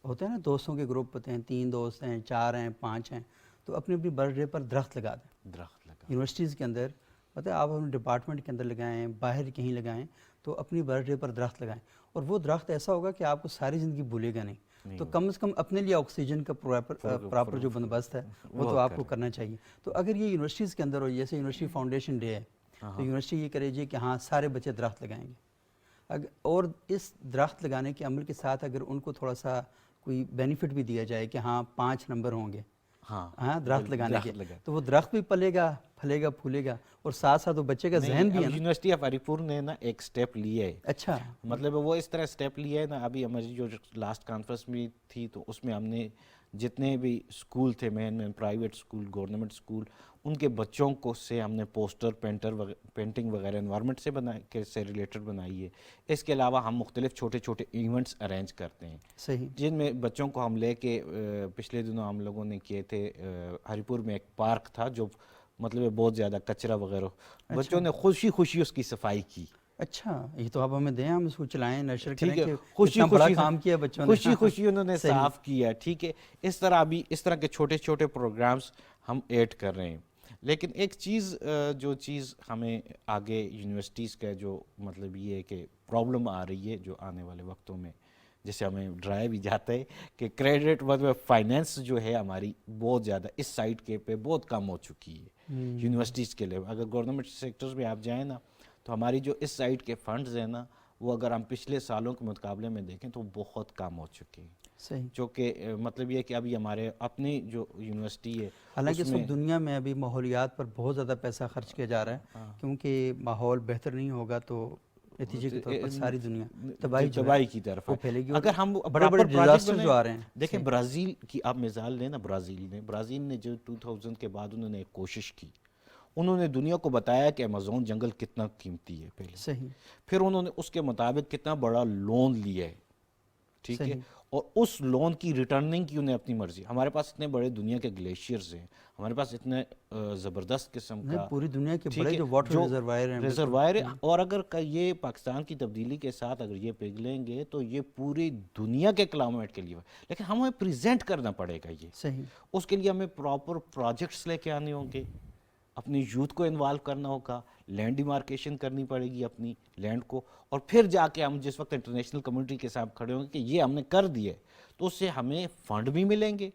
ہوتے ہیں نا، دوستوں کے گروپ ہوتے ہیں، 3 دوست ہیں، 4 ہیں، 5 ہیں، تو اپنی اپنی برتھ ڈے پر درخت لگا دیں. درخت لگا یونیورسٹیز کے اندر پتہ ہے، آپ اپنے ڈپارٹمنٹ کے اندر لگائیں، باہر کہیں لگائیں، تو اپنی برتھ ڈے پر درخت لگائیں. اور وہ درخت ایسا ہوگا کہ آپ کو ساری زندگی بھولے گا نہیں. تو کم از کم اپنے لیے آکسیجن کا پراپر جو بندوبست ہے وہ تو آپ کو کرنا چاہیے. تو اگر یہ یونیورسٹیز کے اندر ہو، جیسے یونیورسٹی فاؤنڈیشن ڈے ہے تو یونیورسٹی یہ کرے جی کہ ہاں سارے بچے درخت لگائیں گے. اور اس درخت لگانے کے عمل کے ساتھ اگر ان کو تھوڑا سا کوئی بینیفٹ بھی دیا جائے کہ ہاں 5 نمبر ہوں گے ہاں درخت لگانے کے، تو وہ درخت بھی پلے گا، پھلے گا، پھولے گا، اور ساتھ ساتھ وہ بچے کا ذہن بھی ہے. یونیورسٹی آف ہری پور نے نا ایک سٹیپ لیا ہے. اچھا، مطلب وہ اس طرح سٹیپ لیا ہے نا. ابھی ہماری جو لاسٹ کانفرنس میں تھی تو اس میں ہم نے جتنے بھی اسکول تھے، مین پرائیویٹ اسکول، گورنمنٹ اسکول، ان کے بچوں کو سے ہم نے پوسٹر پینٹنگ وغیرہ انوائرمنٹ سے سے ریلیٹڈ بنائی ہے. اس کے علاوہ ہم مختلف چھوٹے چھوٹے ایونٹس ارینج کرتے ہیں صحیح، جن میں بچوں کو ہم لے کے پچھلے دنوں ہم لوگوں نے کیے تھے. ہری پور میں ایک پارک تھا جو مطلب بہت زیادہ کچرا وغیرہ، بچوں نے خوشی خوشی اس کی صفائی کی. اچھا یہ تو آپ ہمیں دیں, ہم اس کو چلائیں, نشر کریں ٹھیک ہے, کہ خوشی اتنا بڑا خوشی کام کیا بچوں نے. خوشی خوشی انہوں نے صحیح. صاف کیا. ٹھیک ہے, اس طرح بھی اس طرح کے چھوٹے چھوٹے پروگرامز ہم ایڈ کر رہے ہیں. لیکن ایک چیز جو چیز ہمیں آگے یونیورسٹیز کا جو مطلب یہ ہے کہ پرابلم آ رہی ہے جو آنے والے وقتوں میں, جیسے ہمیں ڈرایا بھی جاتا ہے کہ کریڈٹ مطلب فائنینس جو ہے ہماری بہت زیادہ اس سائٹ کے پہ بہت کم ہو چکی ہے یونیورسٹیز کے لیے. اگر گورنمنٹ سیکٹرز میں آپ جائیں نا تو ہماری جو اس سائٹ کے فنڈز ہیں نا وہ اگر ہم پچھلے سالوں کے مقابلے میں دیکھیں تو بہت کم ہو چکے ہیں. صحیح. جو کہ مطلب یہ کہ ابھی ہمارے اپنی جو یونیورسٹی ہے, حالانکہ اس وقت دنیا میں ابھی ماحولیات پر بہت زیادہ پیسہ خرچ کیا جا رہا ہے, کیونکہ ماحول بہتر نہیں ہوگا تو نتیجے کے طور پر ساری دنیا تباہی کی طرف وہ پھیلے گی. اگر ہم بڑے بڑے ڈیزاسٹر جو آ رہے ہیں, دیکھیں برازیل کی آپ مثال لیں نا, برازیل نے جو 2000 کے بعد انہوں نے ایک کوشش کی, انہوں نے دنیا کو بتایا کہ ایمیزون جنگل کتنا قیمتی ہے پہلے. صحیح. پھر انہوں نے اس کے مطابق کتنا بڑا لون لیا ہے. ٹھیک ہے, اور اس لون کی ریٹرننگ کی انہیں اپنی مرضی. ہمارے پاس اتنے بڑے دنیا کے گلیشیئرز ہیں, ہمارے پاس اتنے زبردست قسم کا پوری دنیا کے بڑے جو واٹر ریزروائر ہیں, اور اگر یہ پاکستان کی تبدیلی کے ساتھ اگر یہ پگھلیں گے تو یہ پوری دنیا کے کلائمیٹ کے لیے, لیکن ہمیں پریزنٹ کرنا پڑے گا یہ. صحیح. اس کے لیے ہمیں پراپر پروجیکٹس لے کے آنے ہوں گے, اپنی یوتھ کو انوالو کرنا ہوگا, لینڈ ڈیمارکیشن کرنی پڑے گی اپنی لینڈ کو, اور پھر جا کے ہم جس وقت انٹرنیشنل کمیونٹی کے ساتھ کھڑے ہوں گے کہ یہ ہم نے کر دیا تو اس سے ہمیں فنڈ بھی ملیں گے,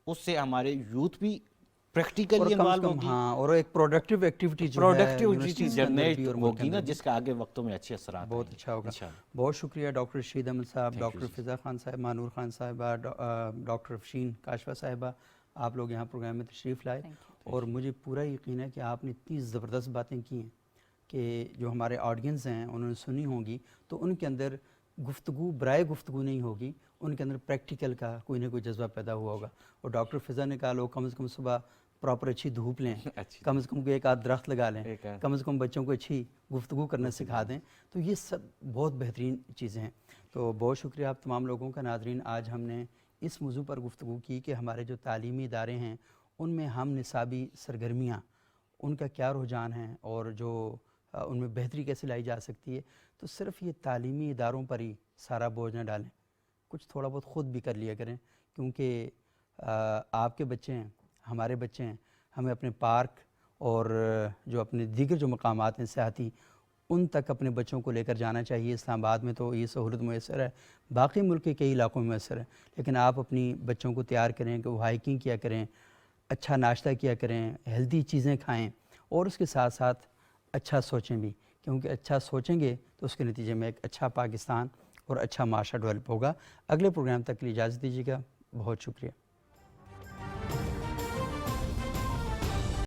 اس سے ہمارے یوتھ بھی پریکٹیکلی انوالو ہوگی, ہاں, اور ایک پروڈکٹیو ایکٹیویٹی جو ہے جنریٹ ہوگی نا, جس کا آگے وقتوں میں اچھے اثرات بہت اچھا ہوگا. بہت شکریہ ڈاکٹر رشید احمد صاحب, ڈاکٹر فضا خان صاحبہ, نور خان صاحبہ, ڈاکٹر افشین کاشفہ صاحبہ, آپ لوگ یہاں پروگرام میں تشریف لائے, اور مجھے پورا یقین ہے کہ آپ نے اتنی زبردست باتیں کی ہیں کہ جو ہمارے آڈینس ہیں انہوں نے سنی ہوں گی تو ان کے اندر گفتگو برائے گفتگو نہیں ہوگی, ان کے اندر پریکٹیکل کا کوئی نہ کوئی جذبہ پیدا ہوا ہوگا. اور ڈاکٹر فضا نے کہا لوگ کم از کم صبح پراپر اچھی دھوپ لیں, کم از کم ایک آدھ درخت لگا لیں, کم از کم بچوں کو اچھی گفتگو کرنا سکھا دیں, تو یہ سب بہت بہترین چیزیں ہیں. تو بہت شکریہ آپ تمام لوگوں کا. ناظرین, آج ہم نے اس موضوع پر گفتگو کی کہ ہمارے جو تعلیمی ادارے ہیں ان میں ہم نصابی سرگرمیاں ان کا کیا رجحان ہے, اور جو ان میں بہتری کیسے لائی جا سکتی ہے. تو صرف یہ تعلیمی اداروں پر ہی سارا بوجھ نہ ڈالیں, کچھ تھوڑا بہت خود بھی کر لیا کریں, کیونکہ آپ کے بچے ہیں, ہمارے بچے ہیں, ہمیں اپنے پارک اور جو اپنے دیگر جو مقامات ہیں سیاحتی, ان تک اپنے بچوں کو لے کر جانا چاہیے. اسلام آباد میں تو یہ سہولت میسر ہے, باقی ملک کے کئی علاقوں میں میسر ہے, لیکن آپ اپنی بچوں کو تیار کریں کہ وہ ہائکنگ کیا کریں, اچھا ناشتہ کیا کریں, ہیلدی چیزیں کھائیں, اور اس کے ساتھ ساتھ اچھا سوچیں بھی, کیونکہ اچھا سوچیں گے تو اس کے نتیجے میں ایک اچھا پاکستان اور اچھا معاشرہ ڈیولپ ہوگا. اگلے پروگرام تک کے لیے اجازت دیجیے گا. بہت شکریہ.